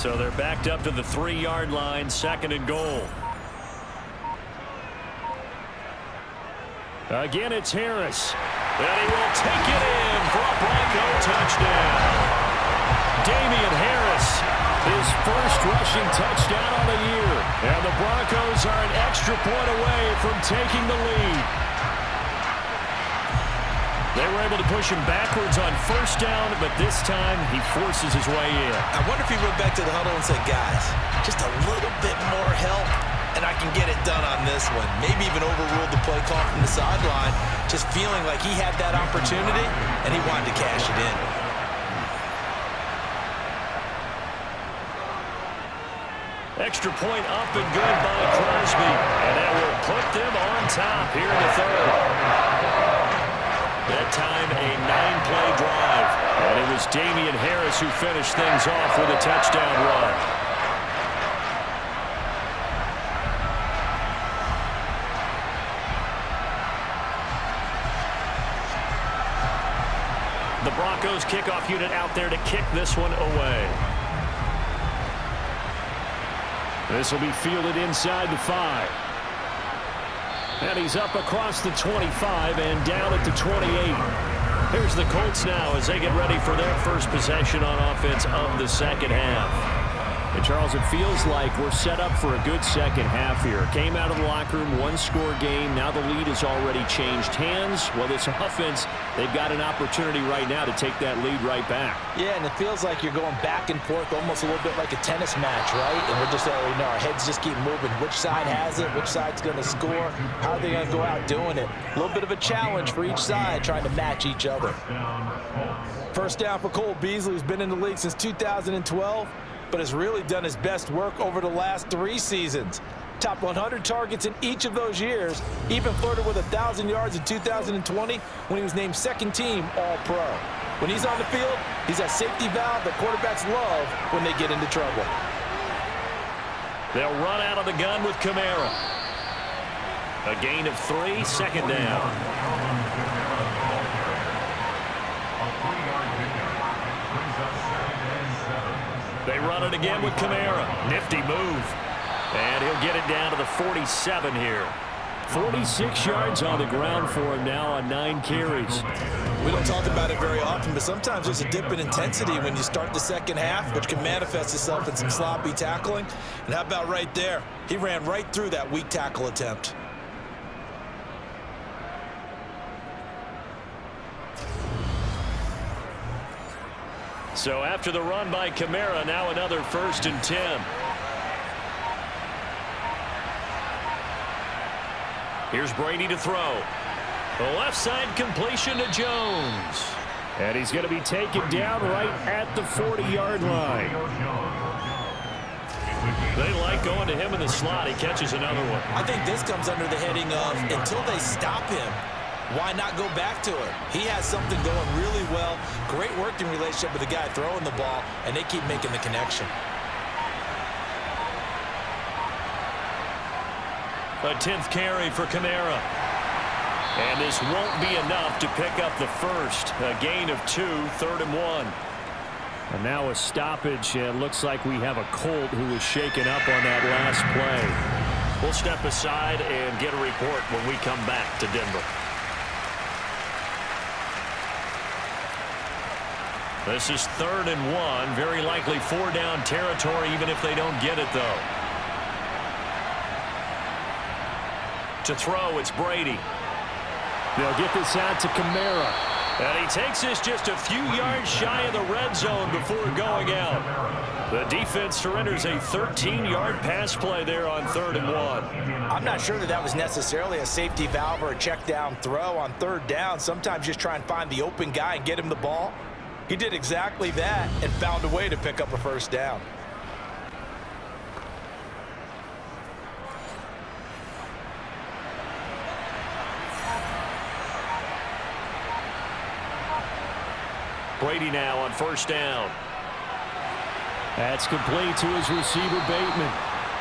So they're backed up to the 3-yard line, 2nd and goal. Again, it's Harris. And he will take it in for a Bronco touchdown. Damian Harris, his first rushing touchdown on the year. And the Broncos are an extra point away from taking the lead. They were able to push him backwards on 1st down, but this time he forces his way in. I wonder if he went back to the huddle and said, guys, just a little bit more help, and I can get it done on this one. Maybe even overruled the play call from the sideline, just feeling like he had that opportunity, and he wanted to cash it in. Extra point up and good by Crosby, and that will put them on top here in the 3rd. That time a 9-play drive, and it was Damian Harris who finished things off with a touchdown run. The Broncos kickoff unit out there to kick this one away. This will be fielded inside the 5. And he's up across the 25 and down at the 28. Here's the Colts now as they get ready for their first possession on offense of the 2nd half. And Charles, it feels like we're set up for a good 2nd half here. Came out of the locker room, 1-score game. Now the lead has already changed hands. Well, this offense, they've got an opportunity right now to take that lead right back. Yeah, and it feels like you're going back and forth almost a little bit like a tennis match, right? And we're just already know our heads just keep moving. Which side has it? Which side's going to score? How are they going to go out doing it? A little bit of a challenge for each side trying to match each other. 1st down for Cole Beasley, who's been in the league since 2012. But has really done his best work over the last 3 seasons. Top 100 targets in each of those years. Even flirted with 1,000 yards in 2020 when he was named 2nd team All-Pro. When he's on the field, he's that safety valve that quarterbacks love when they get into trouble. They'll run out of the gun with Kamara. A gain of 3, 2nd down. They run it again with Kamara. Nifty move. And he'll get it down to the 47 here. 46 yards on the ground for him now on 9 carries. We don't talk about it very often, but sometimes there's a dip in intensity when you start the 2nd half, which can manifest itself in some sloppy tackling. And how about right there? He ran right through that weak tackle attempt. So after the run by Kamara, now another 1st and 10. Here's Brady to throw. The left side completion to Jones. And he's going to be taken down right at the 40-yard line. They like going to him in the slot. He catches another one. I think this comes under the heading of until they stop him, why not go back to it? He has something going really well. Great working relationship with the guy throwing the ball, and they keep making the connection. A 10th carry for Kamara. And this won't be enough to pick up the first. A gain of 2, 3rd and 1. And now a stoppage. It looks like we have a Colt who was shaken up on that last play. We'll step aside and get a report when we come back to Denver. This is 3rd and 1. Very likely 4-down territory, even if they don't get it, though. To throw, it's Brady. They'll get this out to Kamara. And he takes this just a few yards shy of the red zone before going out. The defense surrenders a 13-yard pass play there on 3rd and 1. I'm not sure that was necessarily a safety valve or a check down throw on 3rd down. Sometimes just try and find the open guy and get him the ball. He did exactly that and found a way to pick up a 1st down. Brady now on 1st down. That's complete to his receiver, Bateman.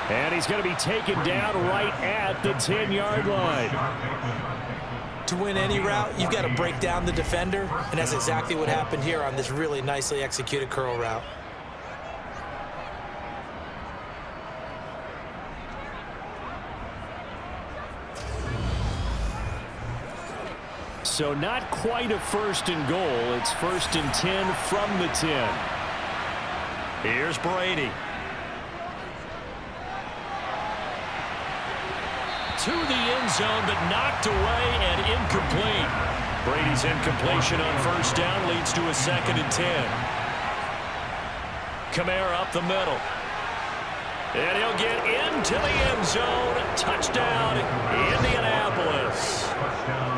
And he's going to be taken down right at the 10-yard line. To win any route, you've got to break down the defender, and that's exactly what happened here on this really nicely executed curl route. So not quite a 1st and goal. It's 1st and 10 from the 10. Here's Brady. To the end zone, but knocked away and incomplete. Brady's incompletion on 1st down leads to a 2nd and 10. Kamara up the middle. And he'll get into the end zone. Touchdown, Indianapolis.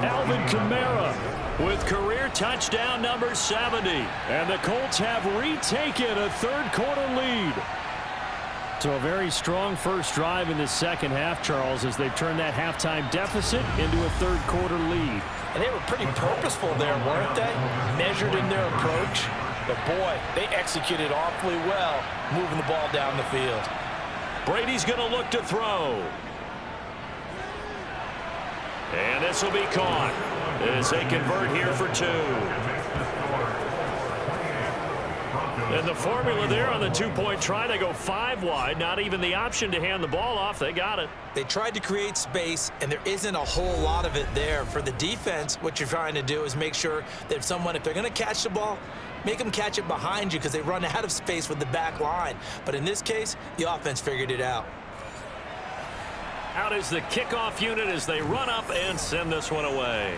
Alvin Kamara with career touchdown number 70. And the Colts have retaken a 3rd quarter lead. So a very strong first drive in the second half, Charles, as they've turned that halftime deficit into a 3rd quarter lead. And they were pretty purposeful there, weren't they? Measured in their approach. But boy, they executed awfully well, moving the ball down the field. Brady's going to look to throw. And this will be caught as they convert here for 2. And the formula there on the 2-point try, they go 5 wide. Not even the option to hand the ball off. They got it. They tried to create space, and there isn't a whole lot of it there. For the defense, what you're trying to do is make sure that if they're going to catch the ball, make them catch it behind you because they run out of space with the back line. But in this case, the offense figured it out. Out is the kickoff unit as they run up and send this one away.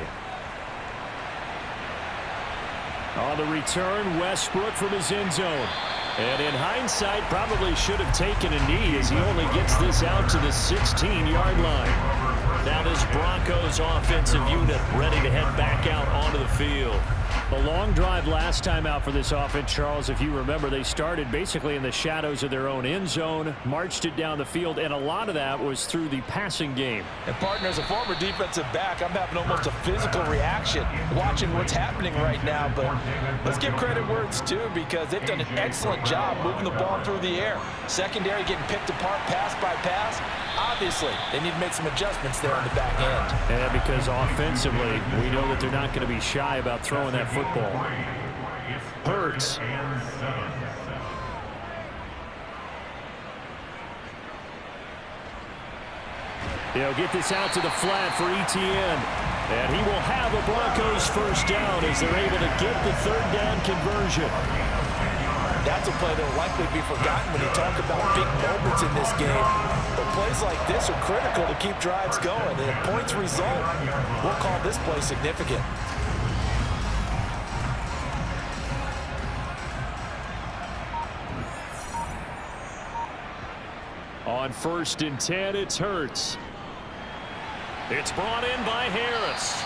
On the return, Westbrook from his end zone. And in hindsight, probably should have taken a knee as he only gets this out to the 16-yard line. Now this Broncos offensive unit ready to head back out onto the field. The long drive last time out for this offense, Charles, if you remember, they started basically in the shadows of their own end zone, marched it down the field, and a lot of that was through the passing game. And partner, as a former defensive back, I'm having almost a physical reaction watching what's happening right now. But let's give credit where it's due because they've done an excellent job moving the ball through the air. Secondary getting picked apart pass by pass. Obviously, they need to make some adjustments there on the back end. And because offensively, we know that they're not going to be shy about throwing that football. Hurts. They'll get this out to the flat for Etienne. And he will have a Broncos 1st down as they're able to get the 3rd down conversion. That's a play that will likely be forgotten when you talk about big moments in this game. But plays like this are critical to keep drives going. And if points result, we'll call this play significant. On 1st and 10, it's Hurts. It's brought in by Harris.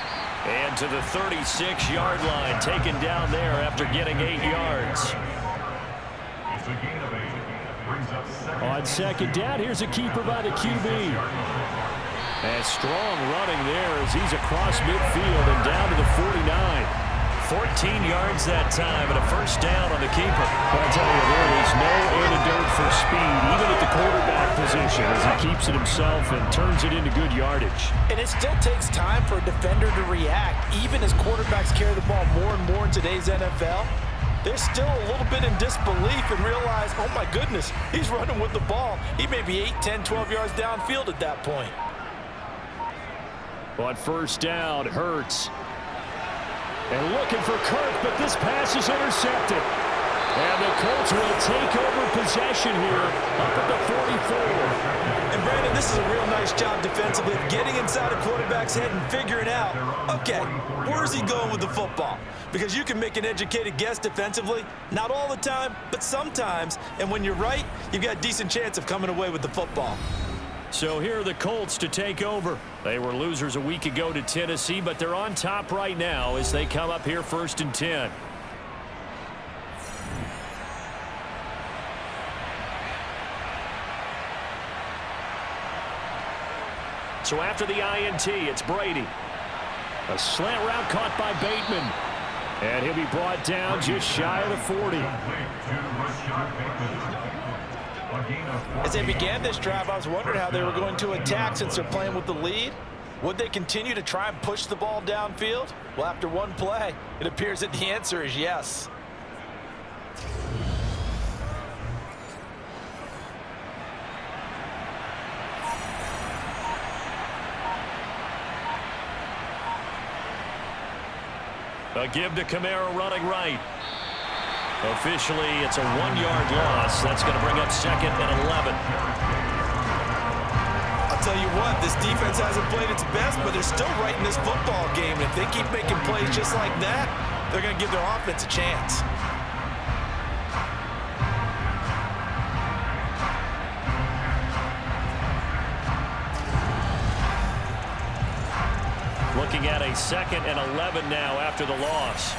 And to the 36-yard line, taken down there after getting 8 yards. On 2nd down, here's a keeper by the QB. And strong running there as he's across midfield and down to the 49. 14 yards that time and a first down on the keeper. I'll tell you, there is no antidote for speed, even at the quarterback position, as he keeps it himself and turns it into good yardage. And it still takes time for a defender to react, even as quarterbacks carry the ball more and more in today's NFL. They're still a little bit in disbelief and realize, oh my goodness, he's running with the ball. He may be 8, 10, 12 yards downfield at that point. On first down, Hurts. And looking for Kirk, but this pass is intercepted. And the Colts will take over possession here up at the 44. And Brandon, this is a real nice job defensively of getting inside a quarterback's head and figuring out, okay, where's he going with the football? Because you can make an educated guess defensively, not all the time, but sometimes. And when you're right, you've got a decent chance of coming away with the football. So here are the Colts to take over. They were losers a week ago to Tennessee, but they're on top right now as they come up here 1st and 10. So after the INT, it's Brady. A slant route caught by Bateman. And he'll be brought down just shy of the 40. As they began this drive, I was wondering how they were going to attack since they're playing with the lead. Would they continue to try and push the ball downfield? Well, after one play, it appears that the answer is yes. A give to Kamara running right. Officially, it's a 1-yard loss. That's going to bring up 2nd and 11. I'll tell you what, this defense hasn't played its best, but they're still right in this football game. And if they keep making plays just like that, they're going to give their offense a chance. Looking at a 2nd and 11 now after the loss.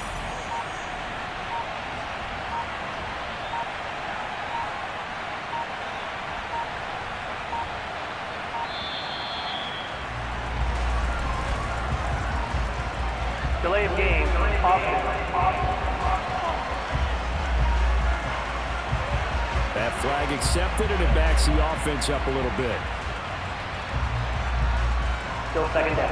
Delay of game, That flag accepted, and it backs the offense up a little bit. still 2nd down.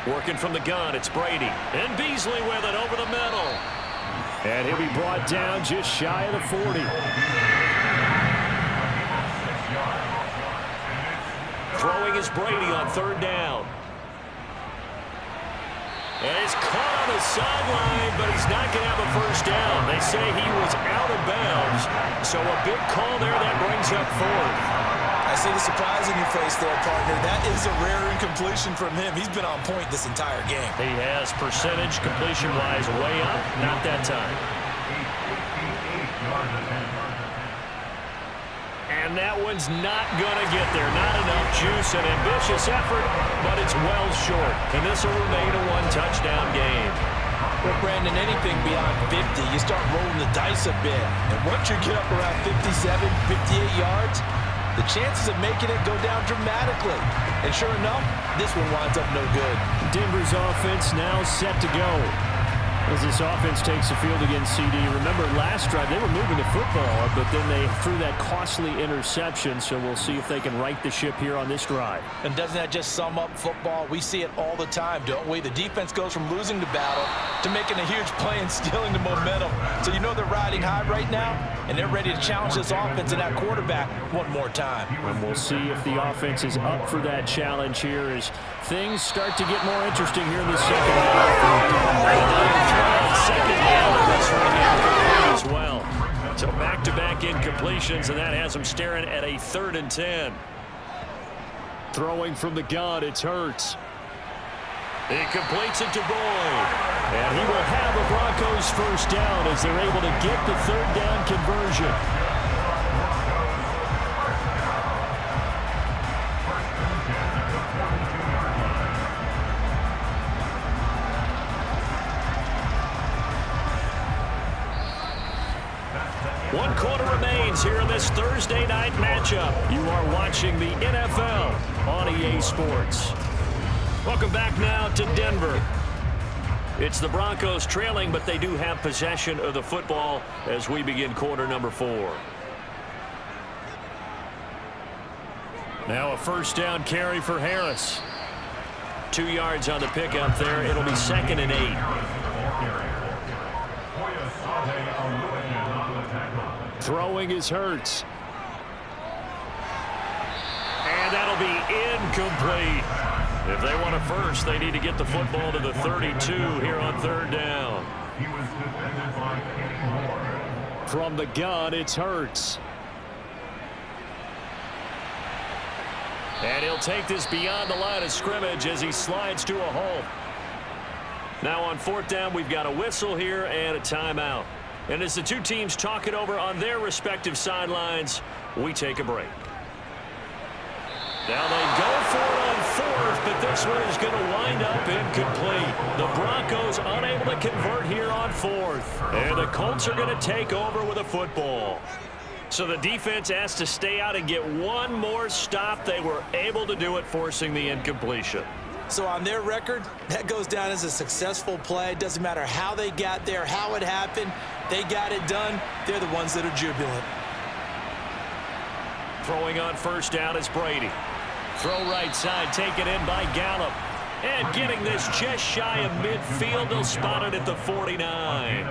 Working from the gun, it's Brady. And Beasley with it over the middle. And he'll be brought down just shy of the 40. Throwing is Brady on 3rd down. And he's caught on the sideline, but he's not going to have a first down. They say he was out of bounds. So a big call there, that brings up 4th. I see the surprise in your face there, partner. That is a rare incompletion from him. He's been on point this entire game. He has percentage completion-wise way up. Not that time. And that one's not going to get there. Not enough juice. An ambitious effort, but it's well short. And this will remain a 1-touchdown game. Well, Brandon, anything beyond 50, you start rolling the dice a bit. And once you get up around 57, 58 yards, the chances of making it go down dramatically. And sure enough, this one winds up no good. Denver's offense now set to go. As this offense takes the field against CD. Remember, last drive, they were moving the football, but then they threw that costly interception, so we'll see if they can right the ship here on this drive. And doesn't that just sum up football? We see it all the time, don't we? The defense goes from losing the battle to making a huge play and stealing the momentum. So you know they're riding high right now, and they're ready to challenge this offense and that quarterback one more time. And we'll see if the offense is up for that challenge here as things start to get more interesting here in the second half. Second down, that's right as well. So back-to-back incompletions, and that has them staring at a 3rd and 10. Throwing from the gun, it's Hurts. He completes it to Boyd. And he will have a Broncos first down as they're able to get the 3rd down conversion. 1 quarter remains here in this Thursday night matchup. You are watching the NFL on EA Sports. Welcome back now to Denver. It's the Broncos trailing, but they do have possession of the football as we begin quarter number 4. Now a first down carry for Harris. 2 yards on the pickup there. It'll be 2nd and 8. Throwing is Hurts. And that'll be incomplete. If they want a first, they need to get the football to the 32 here on 3rd down. From the gun, it's Hurts. And he'll take this beyond the line of scrimmage as he slides to a halt. Now on 4th down, we've got a whistle here and a timeout. And as the two teams talk it over on their respective sidelines, we take a break. Now they go for it on 4th, but this one is going to wind up incomplete. The Broncos unable to convert here on 4th. And the Colts are going to take over with a football. So the defense has to stay out and get one more stop. They were able to do it, forcing the incompletion. So on their record, that goes down as a successful play. It doesn't matter how they got there, how it happened. They got it done. They're the ones that are jubilant. Throwing on 1st down is Brady. Throw right side, taken in by Gallup. And getting this just shy of midfield, they'll spot it at the 49.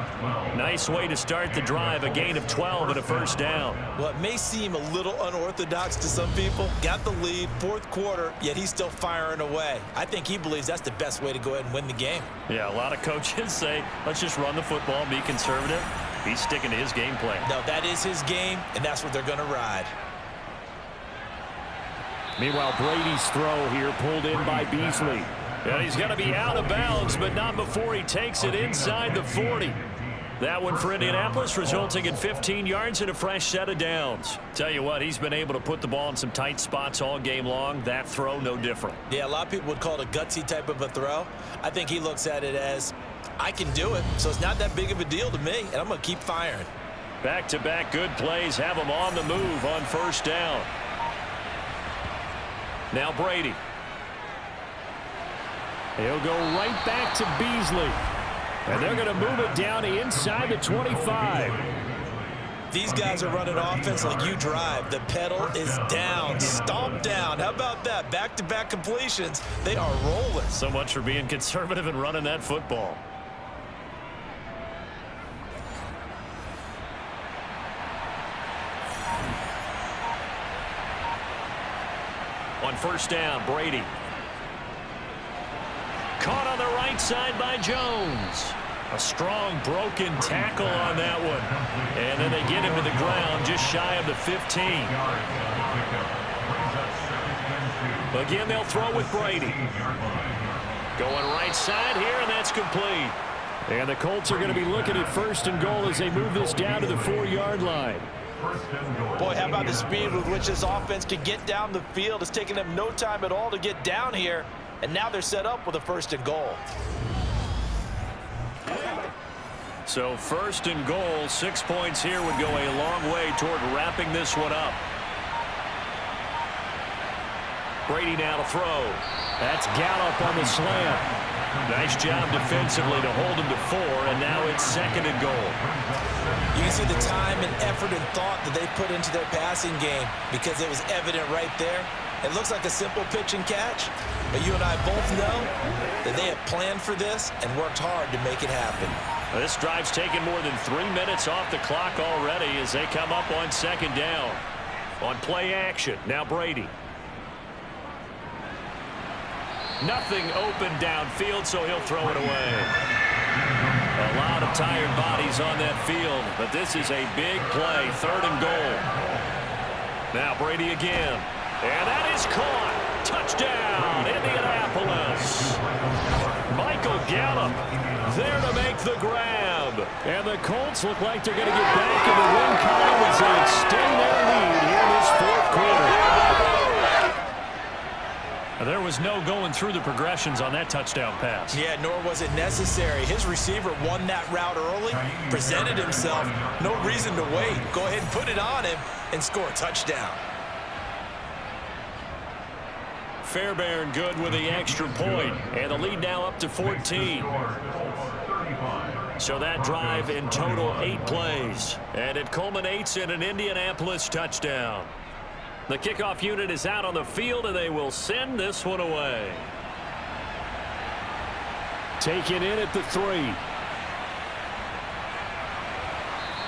Nice way to start the drive, a gain of 12 and a first down. Well, it may seem a little unorthodox to some people. Got the lead, 4th quarter, yet he's still firing away. I think he believes that's the best way to go ahead and win the game. Yeah, a lot of coaches say, let's just run the football, be conservative. He's sticking to his game plan. No, that is his game, and that's what they're going to ride. Meanwhile, Brady's throw here pulled in by Beasley. And he's going to be out of bounds, but not before he takes it inside the 40. That one for Indianapolis, resulting in 15 yards and a fresh set of downs. Tell you what, he's been able to put the ball in some tight spots all game long. That throw, no different. Yeah, a lot of people would call it a gutsy type of a throw. I think he looks at it as, I can do it, so it's not that big of a deal to me, and I'm going to keep firing. Back-to-back good plays have him on the move on 1st down. Now Brady. He'll go right back to Beasley. And they're going to move it down inside the 25. These guys are running offense like you drive. The pedal is down, stomp down. How about that? Back-to-back completions. They are rolling. So much for being conservative and running that football. On 1st down, Brady. Caught on the right side by Jones. A strong broken tackle on that one. And then they get him to the ground just shy of the 15. Again, they'll throw with Brady. Going right side here, and that's complete. And the Colts are going to be looking at 1st and goal as they move this down to the 4-yard line. Boy, how about the speed with which this offense can get down the field? It's taking them no time at all to get down here. And now they're set up with a 1st and goal. So 1st and goal, 6 points here would go a long way toward wrapping this one up. Brady now to throw. That's Gallup on the slam. Nice job defensively to hold him to 4, and now it's 2nd and goal. You can see the time and effort and thought that they put into their passing game because it was evident right there. It looks like a simple pitch and catch, but you and I both know that they have planned for this and worked hard to make it happen. This drive's taken more than 3 minutes off the clock already as they come up on 2nd down. On play action, now Brady. Nothing open downfield, so he'll throw it away. A lot of tired bodies on that field, but this is a big play, 3rd and goal. Now Brady again. And that is caught. Touchdown, Indianapolis. Michael Gallup there to make the grab. And the Colts look like they're going to get back in the win column as they extend their lead here in this 4th quarter. There was no going through the progressions on that touchdown pass. Yeah, nor was it necessary. His receiver won that route early, presented himself. No reason to wait. Go ahead and put it on him and score a touchdown. Fairbairn good with the extra point, and the lead now up to 14. So that drive in total 8 plays, and it culminates in an Indianapolis touchdown. The kickoff unit is out on the field, and they will send this one away. Taken in at the 3.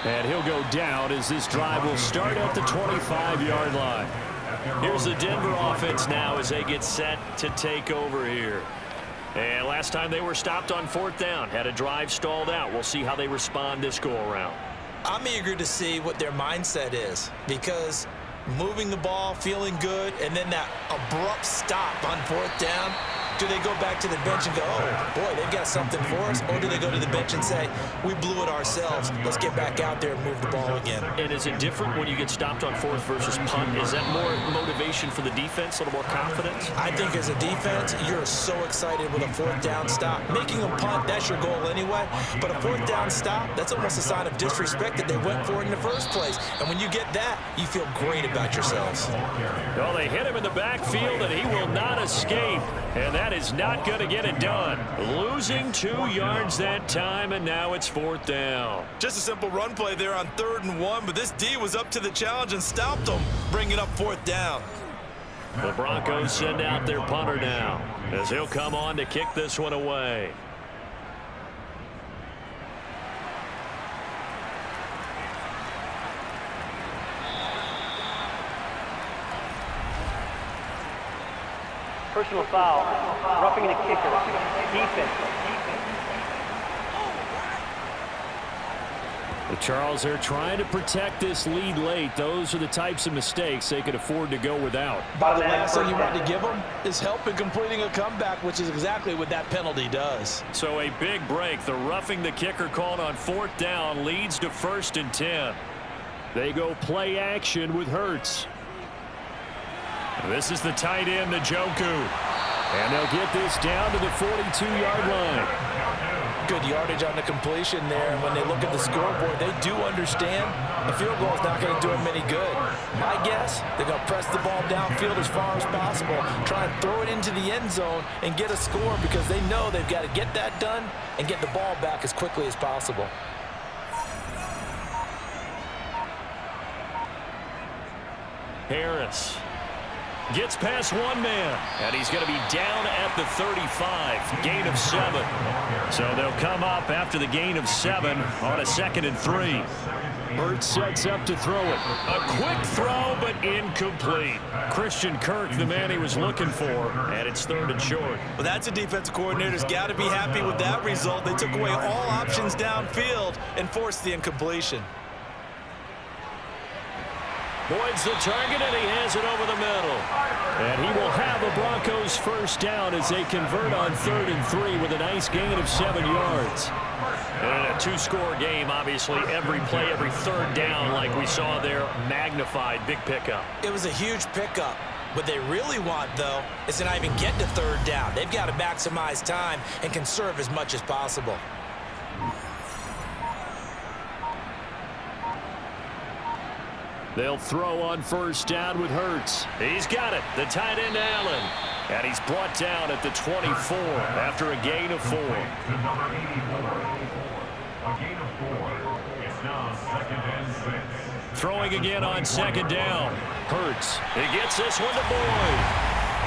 And he'll go down as this drive will start at the 25-yard line. Here's the Denver offense now as they get set to take over here. And last time they were stopped on 4th down, had a drive stalled out. We'll see how they respond this go-around. I'm eager to see what their mindset is, because moving the ball, feeling good, and then that abrupt stop on 4th down, do they go back to the bench and go, oh, boy, they've got something for us? Or do they go to the bench and say, we blew it ourselves. Let's get back out there and move the ball again. And is it different when you get stopped on 4th versus punt? Is that more motivation for the defense, a little more confidence? I think as a defense, you're so excited with a 4th down stop. Making a punt, that's your goal anyway. But a 4th down stop, that's almost a sign of disrespect that they went for it in the first place. And when you get that, you feel great about yourselves. Well, they hit him in the backfield, and he will not escape. And that is not going to get it done. Losing 2 yards that time, and now it's 4th down. Just a simple run play there on 3rd and 1, but this D was up to the challenge and stopped them, bringing up 4th down. The Broncos send out their punter now, as he'll come on to kick this one away. Personal foul, roughing the kicker, defense. The Charles, they're trying to protect this lead late. Those are the types of mistakes they could afford to go without. But the last thing you want to give them is help in completing a comeback, which is exactly what that penalty does. So a big break. The roughing the kicker called on 4th down leads to 1st and 10. They go play action with Hurts. This is the tight end, Njoku. And they'll get this down to the 42-yard line. Good yardage on the completion there. And when they look at the scoreboard, they do understand the field goal is not going to do them any good. My guess, they're going to press the ball downfield as far as possible, try and throw it into the end zone and get a score, because they know they've got to get that done and get the ball back as quickly as possible. Harris gets past one man, and he's going to be down at the 35. Gain of 7. So they'll come up after the gain of 7 on a 2nd and 3. Hurts sets up to throw it. A quick throw, but incomplete. Christian Kirk, the man he was looking for, and it's 3rd and short. Well, that's a defensive coordinator's got to be happy with that result. They took away all options downfield and forced the incompletion. Boyd's the target, and he has it over the middle. And he will have a Broncos 1st down as they convert on 3rd and 3 with a nice gain of 7 yards. And in a 2-score game, obviously, every play, every 3rd down, like we saw there, magnified, big pickup. It was a huge pickup. What they really want, though, is to not even get to 3rd down. They've got to maximize time and conserve as much as possible. They'll throw on 1st down with Hurts. He's got it. The tight end, Allen. And he's brought down at the 24 after a gain of 4. Throwing again on 2nd down. Hurts. He gets this one to Boyd.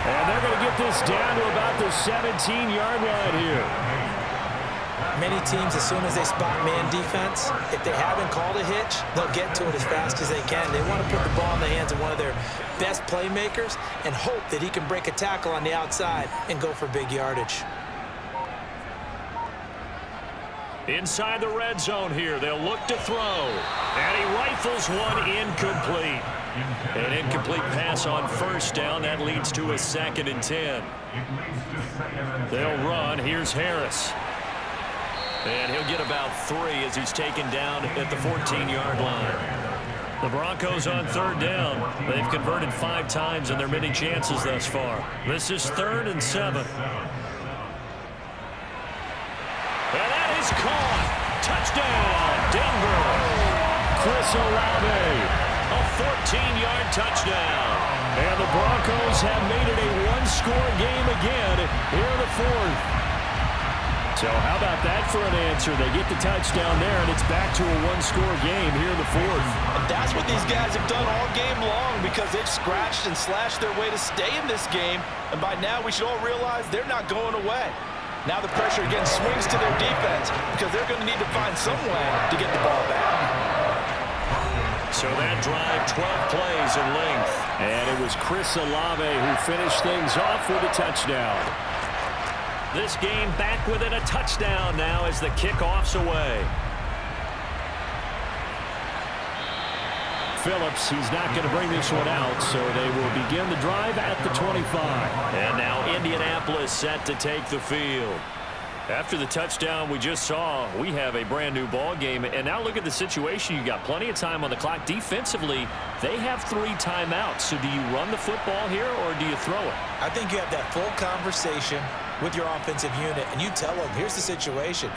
And they're going to get this down to about the 17-yard line here. Many teams, as soon as they spot man defense, if they haven't called a hitch, they'll get to it as fast as they can. They want to put the ball in the hands of one of their best playmakers and hope that he can break a tackle on the outside and go for big yardage. Inside the red zone here, they'll look to throw. And he rifles one incomplete. An incomplete pass on 1st down. That leads to a 2nd and 10. They'll run. Here's Harris. And he'll get about 3 as he's taken down at the 14-yard line. The Broncos on third down. They've converted 5 times in their many chances thus far. This is 3rd and 7. And that is caught. Touchdown, Denver. Chris Olave, a 14-yard touchdown. And the Broncos have made it a one-score game again here in the 4th. So how about that for an answer? They get the touchdown there, and it's back to a one-score game here in the 4th. And that's what these guys have done all game long because they've scratched and slashed their way to stay in this game. And by now, we should all realize they're not going away. Now the pressure again swings to their defense because they're going to need to find some way to get the ball back. So that drive, 12 plays in length. And it was Chris Olave who finished things off with a touchdown. This game back within a touchdown now as the kickoff's away. Phillips, he's not going to bring this one out, so they will begin the drive at the 25. And now Indianapolis set to take the field. After the touchdown we just saw, we have a brand new ball game. And now look at the situation. You got plenty of time on the clock. Defensively, they have 3 timeouts. So do you run the football here or do you throw it? I think you have that full conversation with your offensive unit, and you tell them, here's the situation.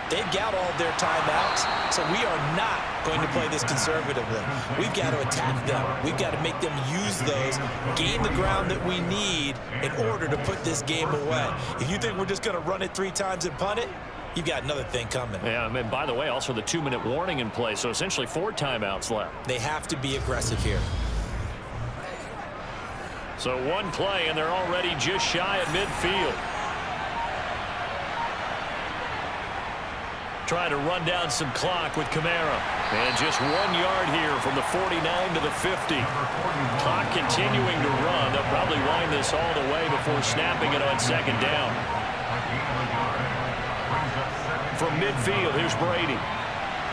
They've got all their timeouts, so we are not going to play this conservatively. We've got to attack them. We've got to make them use those, gain the ground that we need in order to put this game away. If you think we're just going to run it 3 times and punt it, you've got another thing coming. Yeah, and by the way, also the 2-minute warning in play, so essentially 4 timeouts left. They have to be aggressive here. So 1 play, and they're already just shy of midfield. Trying to run down some clock with Kamara. And just 1 yard here from the 49 to the 50. Clock continuing to run. They'll probably wind this all the way before snapping it on 2nd down. From midfield, here's Brady.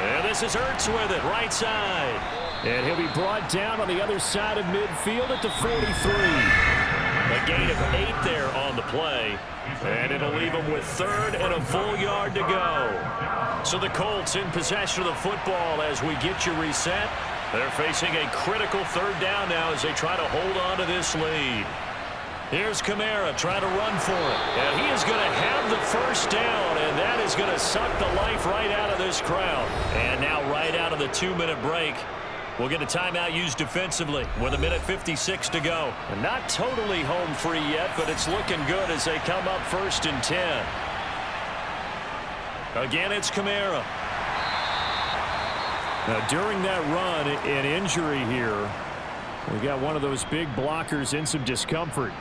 And this is Ertz with it, right side. And he'll be brought down on the other side of midfield at the 43. A gain of 8 there on the play. And it'll leave them with 3rd and a full yard to go. So the Colts in possession of the football as we get you reset. They're facing a critical 3rd down now as they try to hold on to this lead. Here's Kamara trying to run for it. And he is going to have the 1st down, and that is going to suck the life right out of this crowd. And now right out of the 2-minute break, we'll get a timeout used defensively with 1:56 to go. And not totally home free yet, but it's looking good as they come up 1st and 10. Again, it's Kamara. Now, during that run, an injury here. We got one of those big blockers in some discomfort.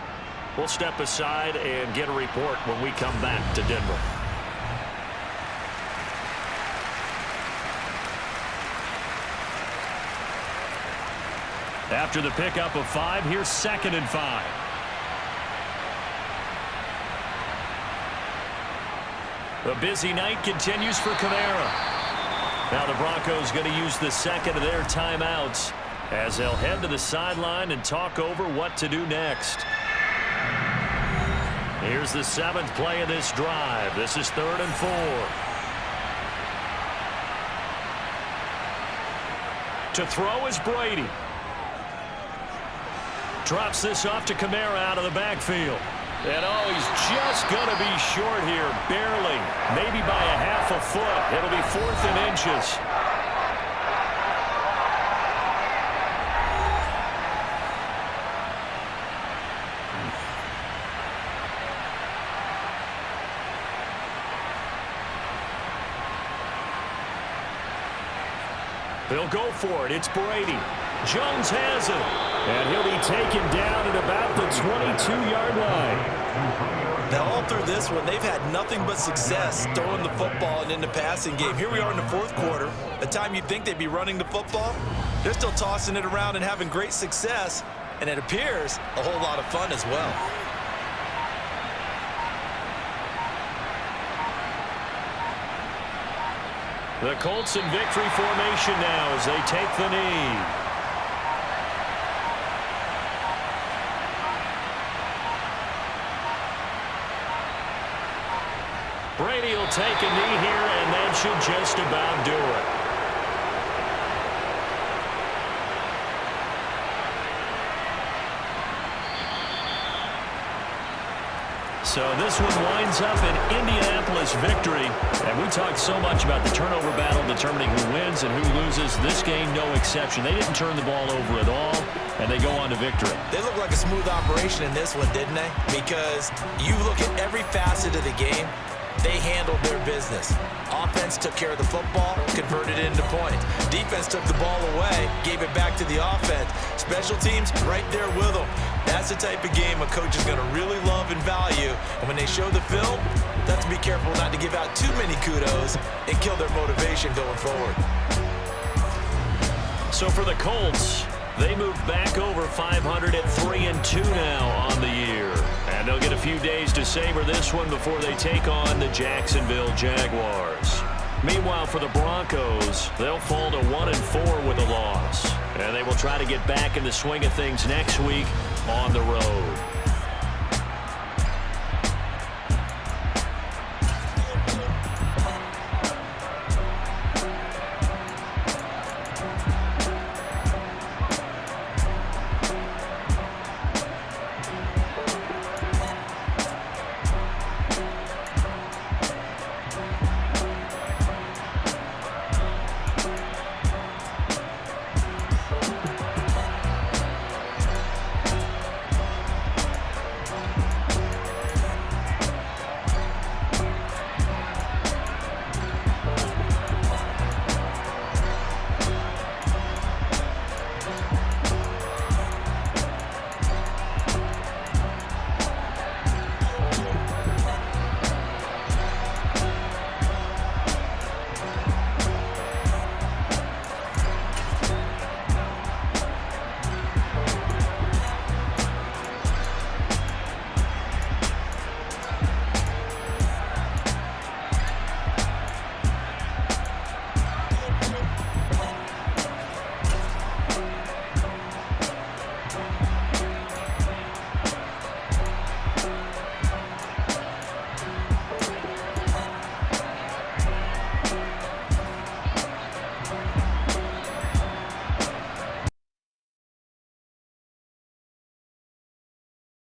We'll step aside and get a report when we come back to Denver. After the pickup of 5, here's 2nd and 5. The busy night continues for Kamara. Now the Broncos going to use the 2nd of their timeouts as they'll head to the sideline and talk over what to do next. Here's the 7th play of this drive. This is 3rd and 4. To throw is Brady. Drops this off to Kamara out of the backfield. And he's just going to be short here, barely, maybe by a half a foot. It'll be 4th and inches. They'll go for it. It's Brady. Jones has it. And he'll be taken down at about the 22-yard line. Now, all through this one, they've had nothing but success throwing the football and in the passing game. Here we are in the 4th quarter. The time you'd think they'd be running the football, they're still tossing it around and having great success. And it appears a whole lot of fun as well. The Colts in victory formation now as they take the knee. Brady will take a knee here, and that should just about do it. So this one winds up an Indianapolis victory. And we talked so much about the turnover battle determining who wins and who loses. This game, no exception. They didn't turn the ball over at all, and they go on to victory. They look like a smooth operation in this one, didn't they? Because you look at every facet of the game, they handled their business. Offense took care of the football, converted it into points. Defense took the ball away, gave it back to the offense. Special teams right there with them. That's the type of game a coach is going to really love and value. And when they show the film, they have to be careful not to give out too many kudos and kill their motivation going forward. So for the Colts, they move back over 500 at 3-2 now on the year. And they'll get a few days to savor this one before they take on the Jacksonville Jaguars. Meanwhile, for the Broncos, they'll fall to 1-4 with a loss. And they will try to get back in the swing of things next week on the road.